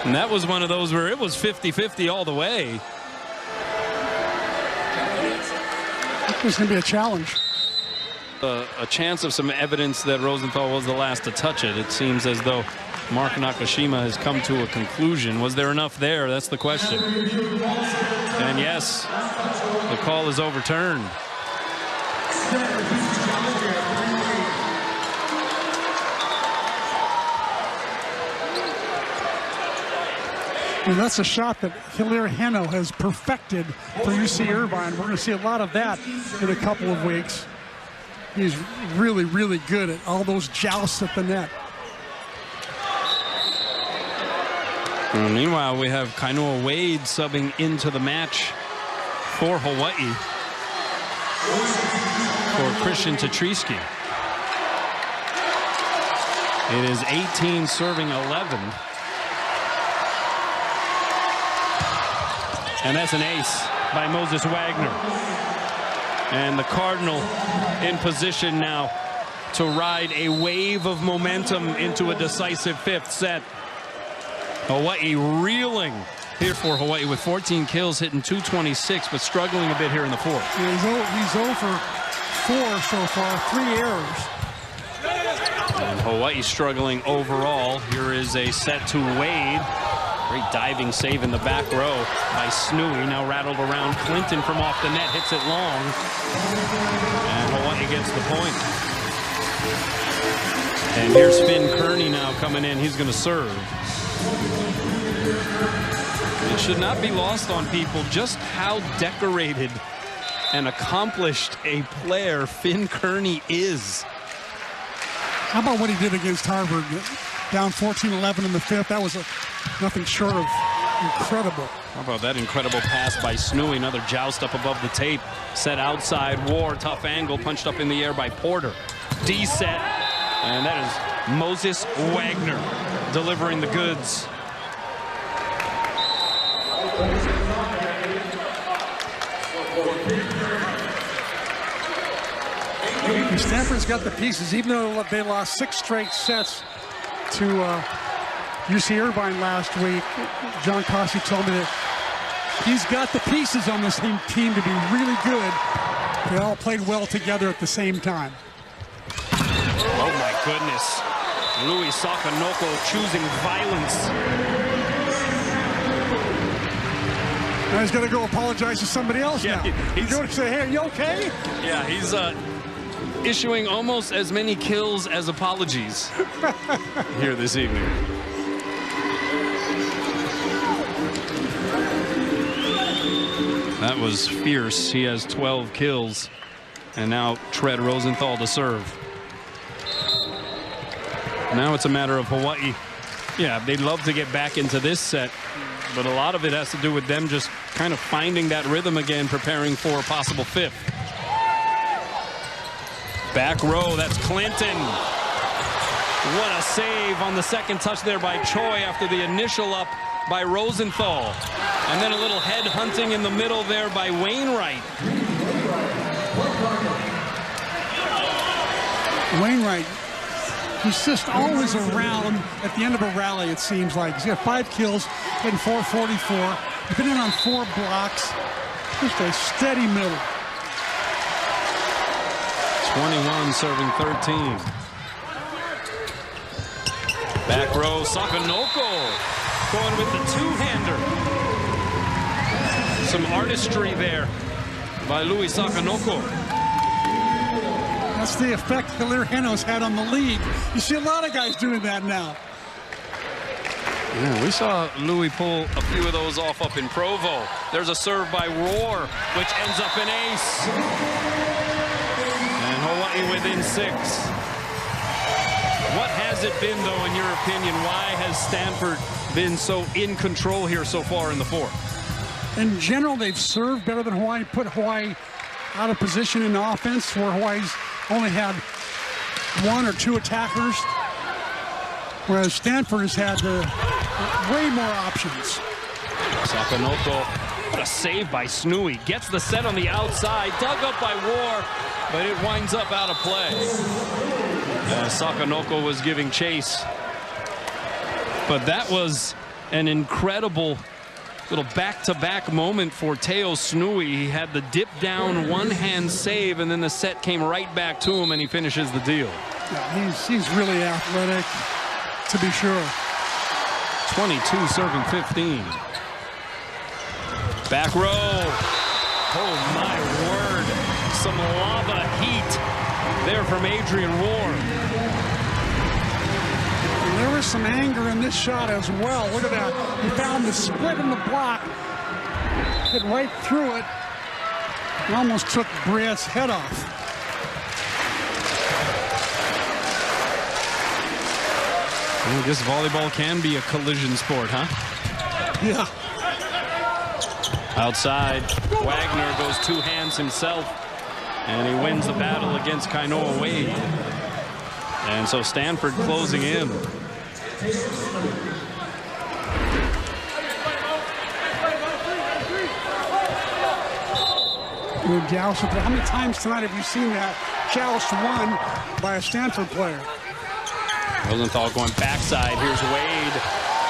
And that was one of those where it was 50-50 all the way. It's going to be a challenge. A chance of some evidence that Rosenthal was the last to touch it. It seems as though Mark Nakashima has come to a conclusion. Was there enough there? That's the question. And yes, the call is overturned. And that's a shot that Hilaire Heno has perfected for UC Irvine. We're going to see a lot of that in a couple of weeks. He's really, really good at all those jousts at the net. And meanwhile, we have Kainoa Wade subbing into the match for Hawaii for Christian Tetrisky. It is 18 serving 11. And that's an ace by Moses Wagner. And the Cardinal in position now to ride a wave of momentum into a decisive 5th set. Hawaii reeling here for Hawaii with 14 kills, hitting 226, but struggling a bit here in the 4th. Yeah, he's over 4 so far, 3 errors. And Hawaii struggling overall. Here is a set to Wade. Great diving save in the back row by Snooey. Now rattled around. Clinton from off the net hits it long. And Hawaii gets the point. And here's Finn Kearney now coming in. He's going to serve. It should not be lost on people just how decorated and accomplished a player Finn Kearney is. How about what he did against Harvard? Down 14-11 in the 5th. That was nothing short of Incredible. How about that incredible pass by Snooey? Another joust up above the tape. Set outside, War, tough angle, punched up in the air by Porter. D-set, and that is Moses Wagner delivering the goods. Stanford's got the pieces, even though they lost 6 straight sets to UC Irvine last week. John Cossey told me that he's got the pieces on this team to be really good. They all played well together at the same time. Oh my goodness. Louis Sakanoko choosing violence. Now he's going to go apologize to somebody else now. He's going to say, hey, are you okay? Yeah, he's issuing almost as many kills as apologies here this evening. That was fierce. He has 12 kills. And now Tread Rosenthal to serve. Now it's a matter of Hawaii. Yeah, they'd love to get back into this set, but a lot of it has to do with them just kind of finding that rhythm again, preparing for a possible 5th. Back row, that's Clinton. What a save on the second touch there by Choi after the initial up by Rosenthal. And then a little head hunting in the middle there by Wainwright. Wainwright, he's just always around at the end of a rally, it seems like. He's got 5 kills, hitting .444. He's been in on 4 blocks. Just a steady middle. 21 serving 13. Back row, Sakanoko going with the two-hander. Some artistry there by Louis Sakanoko. That's the effect Hilaire Henos had on the league. You see a lot of guys doing that now. Yeah, we saw Louis pull a few of those off up in Provo. There's a serve by Roar, which ends up an ace. And Hawaii within 6. What has it been, though, in your opinion? Why has Stanfort been so in control here so far in the 4th? In general, they've served better than Hawaii, put Hawaii out of position in the offense, where Hawaii's only had 1 or 2 attackers, whereas Stanford has had way more options. Sakanoko, what a save by Snooey. Gets the set on the outside, dug up by Roar, but it winds up out of play. Sakanoko was giving chase. But that was an incredible little back-to-back moment for Teo Snooey. He had the dip down one-hand save, and then the set came right back to him, and he finishes the deal. Yeah, he's really athletic, to be sure. 22 serving 15. Back row. Oh my word. Some lava heat there from Adrian Roar. And there was some anger in this shot as well. Look at that. He found the split in the block. Hit right through it. He almost took Briette's head off. I guess volleyball can be a collision sport, huh? Yeah. Outside, Wagner goes 2 hands himself, and he wins the battle against Kainoa Wade. And so Stanford closing in. Joust. How many times tonight have you seen that joust won by a Stanford player? Rosenthal going backside. Here's Wade,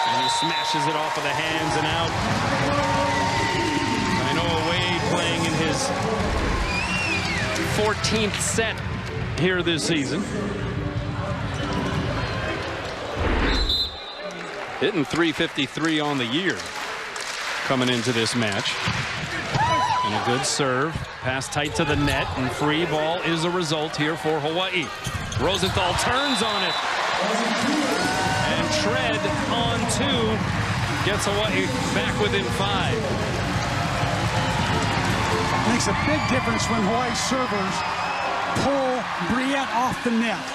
and he smashes it off of the hands and out. Kainoa Wade playing in his 14th set here this season. Hitting .353 on the year coming into this match. And a good serve. Pass tight to the net, and free ball is a result here for Hawaii. Rosenthal turns on it. And Tread on 2 gets Hawaii back within 5. Makes a big difference when Hawaii servers pull Briette off the net.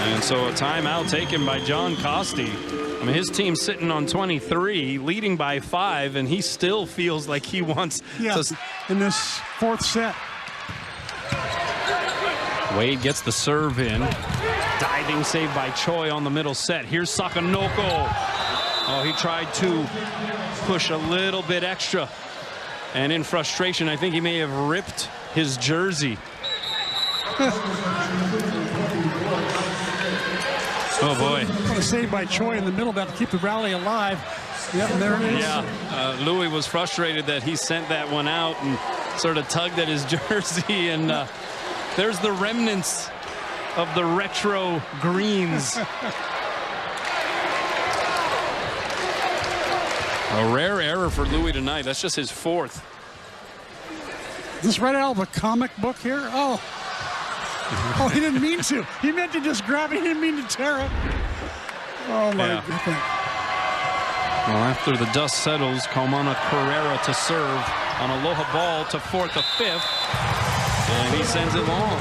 And so a timeout taken by John Costi. I mean, his team's sitting on 23, leading by 5, and he still feels like he wants to... in this fourth set. Wade gets the serve in. Diving save by Choi on the middle set. Here's Sakanoko. Oh, he tried to push a little bit extra. And in frustration, I think he may have ripped his jersey. Oh, boy. What a save by Choi in the middle of that to keep the rally alive. Yep, and there it is. Yeah, Louis was frustrated that he sent that one out and sort of tugged at his jersey. And there's the remnants of the retro greens. A rare error for Louis tonight. That's just his 4th. Is this right out of a comic book here? Oh. Oh, he didn't mean to. He meant to just grab it. He didn't mean to tear it. Oh, my goodness. Well, after the dust settles, Kaumana Carrera to serve on Aloha ball to 4th to 5th. And he sends it long.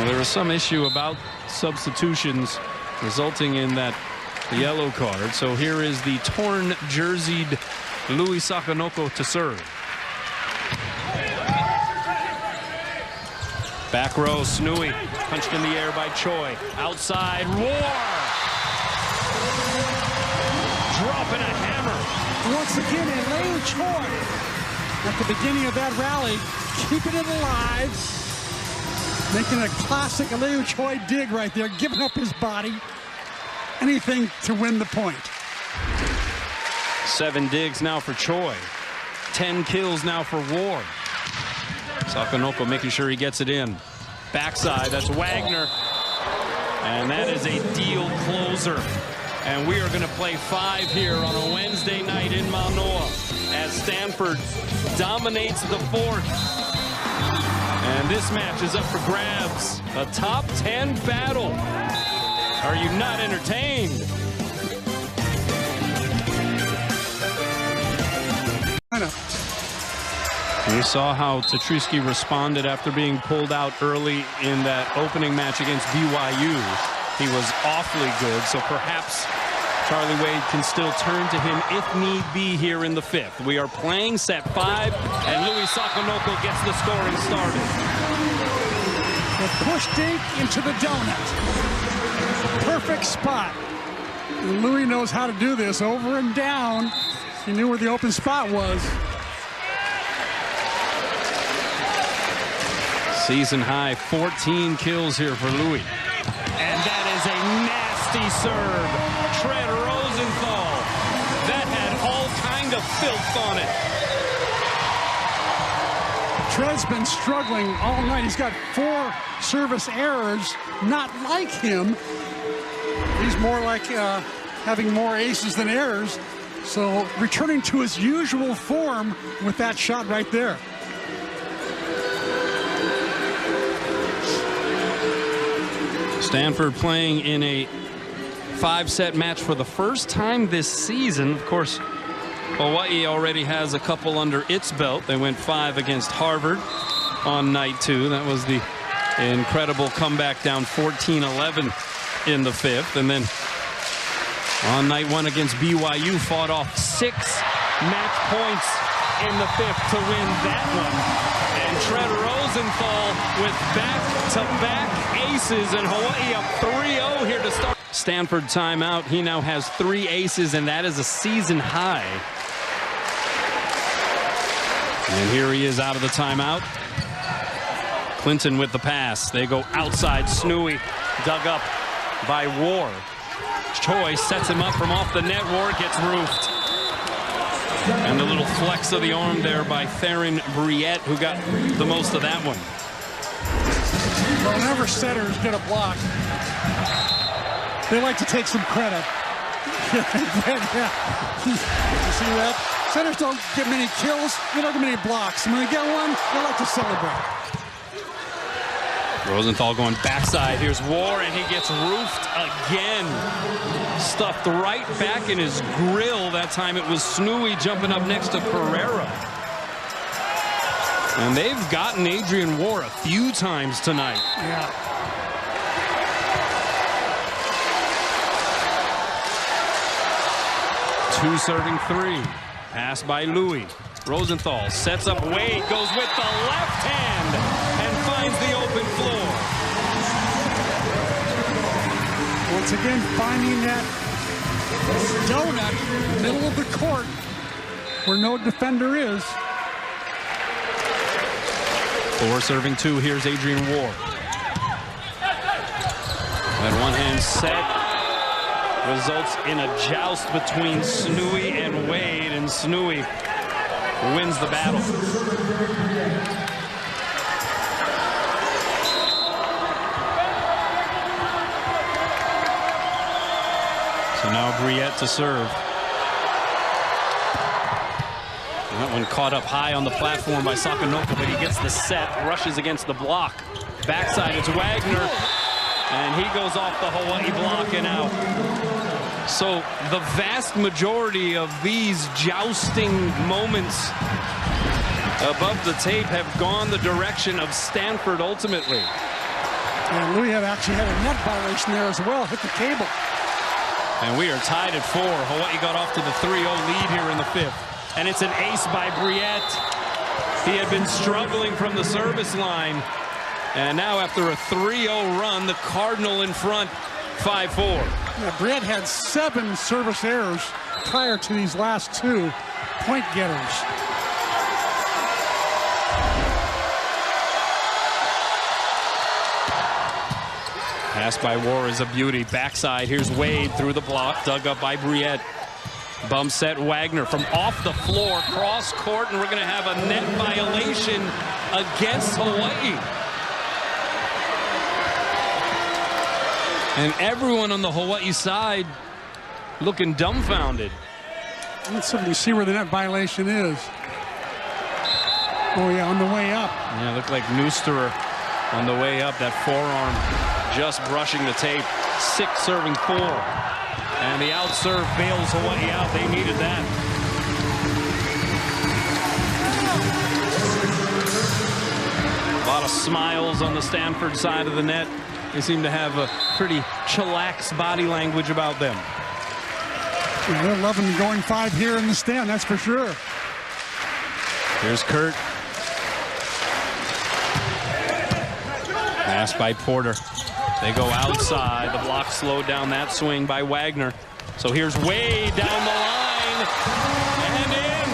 There was some issue about substitutions resulting in that yellow card. So here is the torn jerseyed Louis Sakanoko to serve. Back row, Snui punched in the air by Choi. Outside, War. Dropping a hammer. Once again, Elaine Choi at the beginning of that rally, keeping it alive. Making a classic Aleu Choi dig right there, giving up his body. Anything to win the point. 7 digs now for Choi. 10 kills now for War. Sakanoko making sure he gets it in. Backside, that's Wagner. And that is a deal closer. And we are going to play 5 here on a Wednesday night in Manoa as Stanford dominates the 4th. And this match is up for grabs. A top 10 battle. Are you not entertained? We saw how Tatriski responded after being pulled out early in that opening match against BYU. He was awfully good, so perhaps Charlie Wade can still turn to him if need be here in the 5th. We are playing set 5, and Louis Sakanoko gets the scoring started. The push dig into the donut. Perfect spot. And Louis knows how to do this over and down. He knew where the open spot was. Season high 14 kills here for Louis. And that is a nasty serve. Tread Rosenthal. That had all kind of filth on it. Tread's been struggling all night. He's got 4 service errors, not like him. He's more like having more aces than errors. So returning to his usual form with that shot right there. Stanford playing in a 5-set match for the first time this season. Of course, Hawaii already has a couple under its belt. They went 5 against Harvard on night 2. That was the incredible comeback down 14-11 in the 5th. And then on night 1 against BYU, fought off 6 match points in the 5th to win that one. And Tread Rosenthal with back-to-back aces, and Hawaii up 3-0 here to start. Stanford timeout. He now has 3 aces, and that is a season high. And here he is out of the timeout. Clinton with the pass. They go outside. Snui dug up by War. Choi sets him up from off the net. War gets roofed. And the little flex of the arm there by Theron Briette, who got the most of that one. Whenever setters get a block, they like to take some credit. Yeah. You see that? Setters don't get many kills. They don't get many blocks. And when they get one, they like to celebrate. Rosenthal going backside. Here's War, and he gets roofed again. Stuffed right back in his grill. That time it was Snui jumping up next to Pereira. And they've gotten Adrian War a few times tonight. Yeah. Two serving three. Pass by Louis. Rosenthal sets up Wade, goes with the left hand and finds the open floor. Once again, finding that donut middle of the court where no defender is. Four serving two. Here's Adrian War. That one hand set results in a joust between Snooey and Wade, and Snooey wins the battle. So now Briette to serve. And that one caught up high on the platform by Sakanoka, but he gets the set, rushes against the block. Backside, it's Wagner, and he goes off the Hawaii block and out. So the vast majority of these jousting moments above the tape have gone the direction of Stanfort ultimately. And Louis actually had a net violation there as well, hit the cable. And we are tied at 4. Hawaii got off to the 3-0 lead here in the 5th. And it's an ace by Briette. He had been struggling from the service line. And now after a 3-0 run, the Cardinal in front, 5-4. Yeah, Briette had 7 service errors prior to these last 2 point getters. Pass by War is a beauty. Backside, here's Wade through the block, dug up by Briette. Bum set Wagner from off the floor, cross court, and we're going to have a net violation against Hawaii. And everyone on the Hawaii side looking dumbfounded. Let's see where the net violation is. Oh, yeah, on the way up. Yeah, looked like Neusterer on the way up. That forearm just brushing the tape. 6 serving 4. And the out serve bails Hawaii out. They needed that. A lot of smiles on the Stanford side of the net. They seem to have a pretty chillax body language about them. Yeah, they're loving going 5 here in the stand, that's for sure. Here's Kurt. Pass by Porter. They go outside. The block slowed down that swing by Wagner. So here's Wade down the line and in.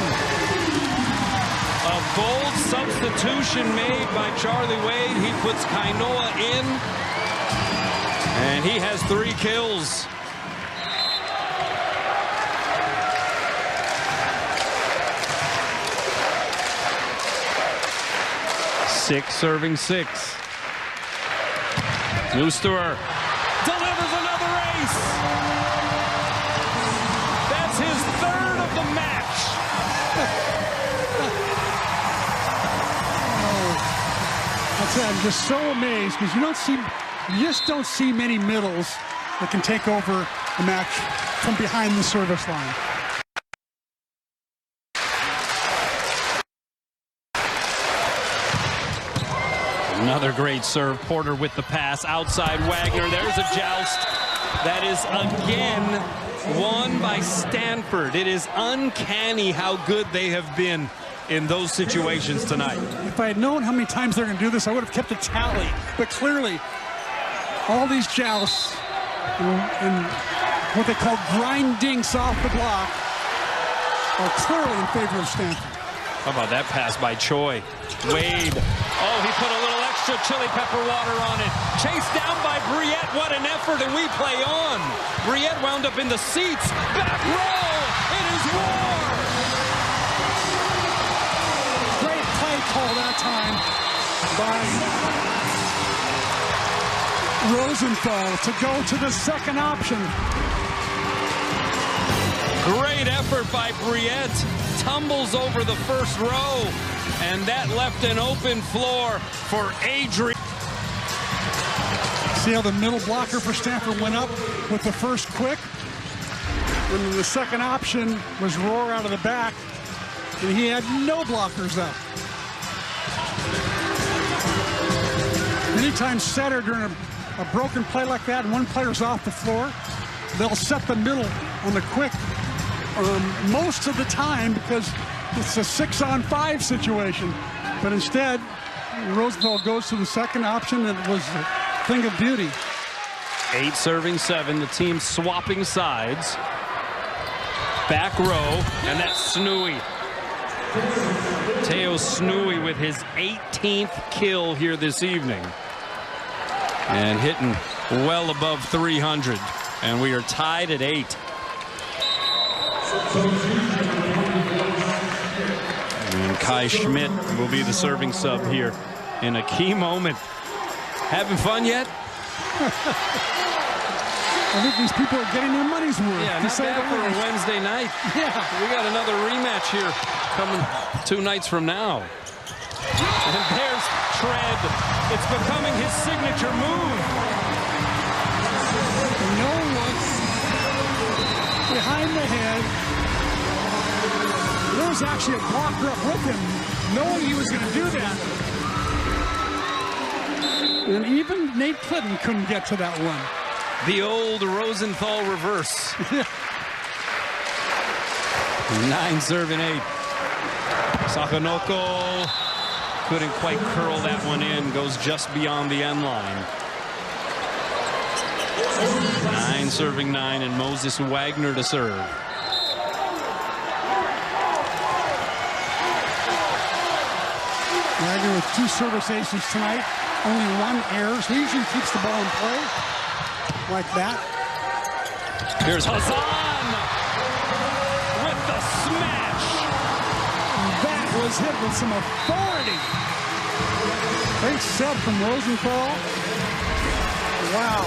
A bold substitution made by Charlie Wade. He puts Kainoa in. And he has 3 kills. Six serving 6. Neusterer delivers another ace. That's his 3rd of the match. I'm just so amazed because you just don't see many middles that can take over a match from behind the service line. Another great serve. Porter with the pass outside Wagner. There's a joust. That is again won by Stanford. It is uncanny how good they have been in those situations tonight. If I had known how many times they're going to do this, I would have kept a tally. But clearly, all these jousts and what they call grindings off the block are clearly in favor of Stanford. How about that pass by Choi? Wade. Oh, he put a little extra chili pepper water on it. Chased down by Briette. What an effort, and we play on. Briette wound up in the seats. Back row. It is War. Great play call that time by Rosenthal to go to the second option. Great effort by Briette. Tumbles over the first row, and that left an open floor for Adrian. See how the middle blocker for Stanford went up with the first quick? And the second option was Rohr out of the back, and he had no blockers up. anytime setter during a broken play like that and one player's off the floor, they'll set the middle on the quick most of the time because it's a 6-on-5 situation. But instead, Rosenthal goes to the second option, and it was a thing of beauty. 8 serving 7. The team swapping sides. Back row, and that's Snooey. Teo Snooey with his 18th kill here this evening. And hitting well above 300. And we are tied at 8. And Kai Schmidt will be the serving sub here in a key moment. Having fun yet? I think these people are getting their money's worth. Yeah, not bad for a Wednesday night. Yeah. We got another rematch here coming 2 nights from now. And there's Tread. It's becoming his signature move. No look behind the head. There was actually a blocker up with him, knowing he was going to do that. And even Nate Clinton couldn't get to that one. The old Rosenthal reverse. 9 serving 8. Sakanoko couldn't quite curl that one in. Goes just beyond the end line. 9 serving 9, and Moses Wagner to serve. Wagner with 2 service aces tonight. Only 1 error, so he usually keeps the ball in play like that. Here's Hazan with the smash. That was hit with some authority. Great set from Rosenthal. Wow.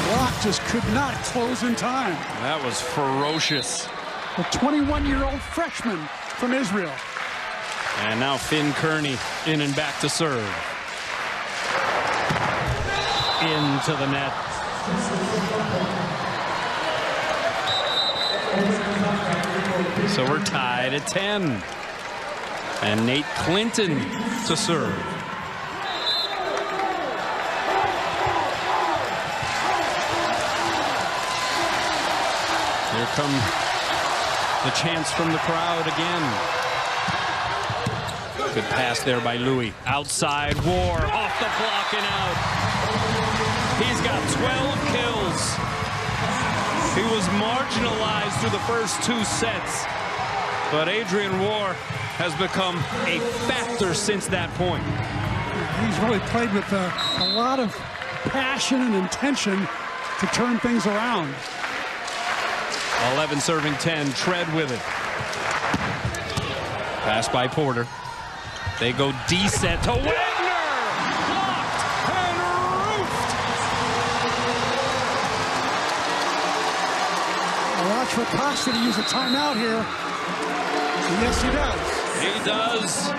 Block just could not close in time. That was ferocious. The 21-year-old freshman from Israel. And now Finn Kearney in and back to serve. Into the net. So we're tied at 10. And Nate Clinton to serve. Here come the chants from the crowd again. Good pass there by Louis. Outside War, off the block and out. He's got 12 kills. He was marginalized through the first 2 sets. But Adrian War has become a factor since that point. He's really played with a lot of passion and intention to turn things around. 11 serving 10, Tread with it. Pass by Porter. They go D-set to Wagner! Blocked and roofed! Watch for Costa to use a timeout here. And yes, he does. He does.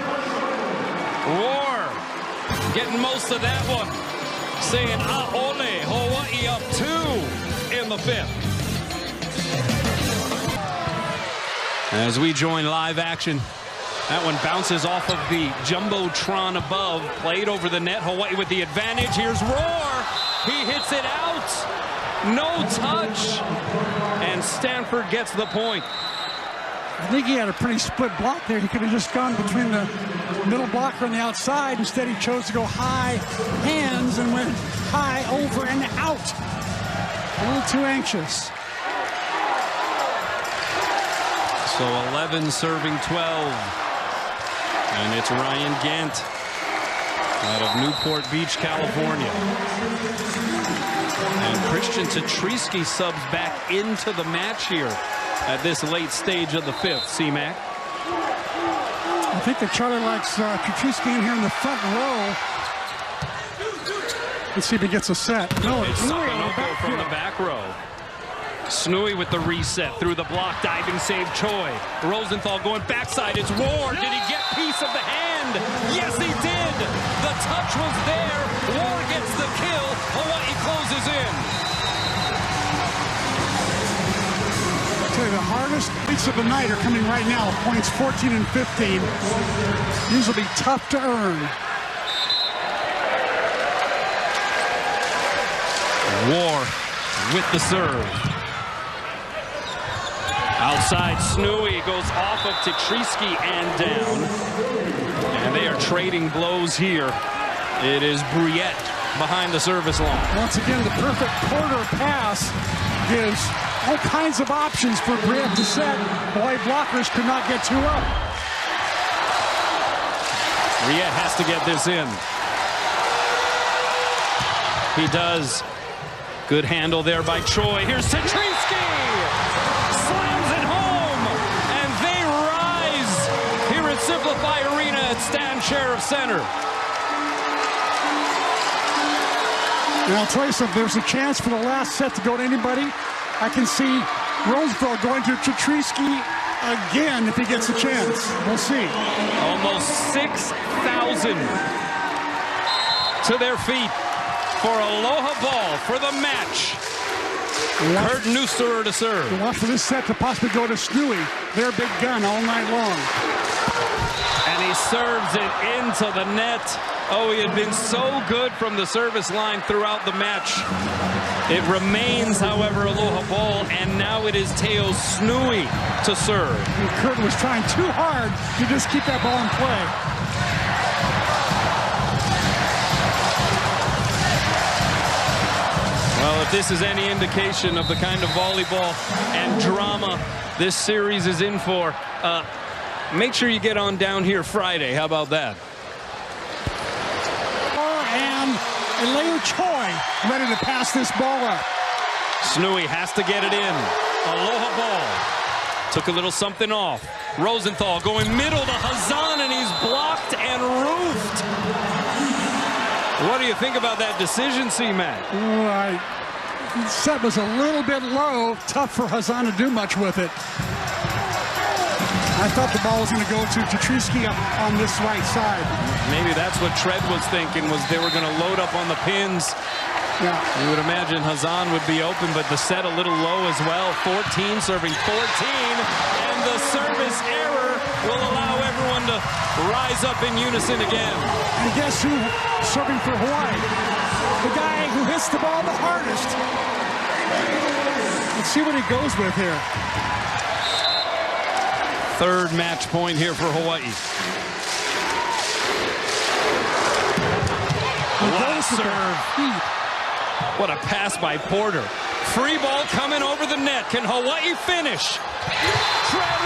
War getting most of that one. Saying, ole, Hawaii up 2 in the 5th. As we join live action, that one bounces off of the Jumbotron above, played over the net. Hawaii with the advantage. Here's Roar. He hits it out. No touch. And Stanfort gets the point. I think he had a pretty split block there. He could have just gone between the middle blocker and the outside. Instead, he chose to go high hands and went high over and out. A little too anxious. So 11 serving 12. And it's Ryan Gant out of Newport Beach, California. And Christian Tatrisky subs back into the match here at this late stage of the 5th. C-Mac. I think the charter likes Tatrisky in here in the front row. Let's see if he gets a set. No, it's Sakanoko from the back row. Snooey with the reset through the block, diving save Choi. Rosenthal going backside. It's War. Did he get piece of the hand? Yes, he did. The touch was there. War gets the kill. Hawaii closes in. I'll tell you, the hardest beats of the night are coming right now. Points 14 and 15. These will be tough to earn. War with the serve. Outside, Snooey goes off of Tetrisky and down. And they are trading blows here. It is Bruyette behind the service line. Once again, the perfect Porter pass gives all kinds of options for Bruyette to set. Hawaii blockers could not get two up. Bruyette has to get this in. He does. Good handle there by Choi. Here's Tetrisky. Slams it home. And they rise here at Simplify Arena at Stan Sheriff Center. And I'll tell you something, there's a chance for the last set to go to anybody. I can see Roosevelt going to Tetrisky again if he gets a chance. We'll see. Almost 6,000 to their feet for Aloha Ball for the match. Kurt Neusterer to serve. And watch for this set to possibly go to Snooey, their big gun all night long. And he serves it into the net. Oh, he had been so good from the service line throughout the match. It remains, however, Aloha Ball, and now it is Teo Snooey to serve. And Kurt was trying too hard to just keep that ball in play. Well, if this is any indication of the kind of volleyball and drama this series is in for, make sure you get on down here Friday. How about that? And Elaine Choi ready to pass this ball up. Snooey has to get it in. Aloha Ball took a little something off. Rosenthal going middle to Hazan, and he's blocked and roofed. What do you think about that decision, C-Mac? The set was a little bit low. Tough for Hazan to do much with it. I thought the ball was going to go to Tetrisky up on this right side. Maybe that's what Tread was thinking, was they were going to load up on the pins. Yeah. You would imagine Hazan would be open, but the set a little low as well. 14 serving 14, and the service error will allow everyone to rise up in unison again. And guess who serving for Hawaii? The guy who hits the ball the hardest. Let's see what he goes with here. Third match point here for Hawaii. What a serve. What a pass by Porter. Free ball coming over the net. Can Hawaii finish? Tread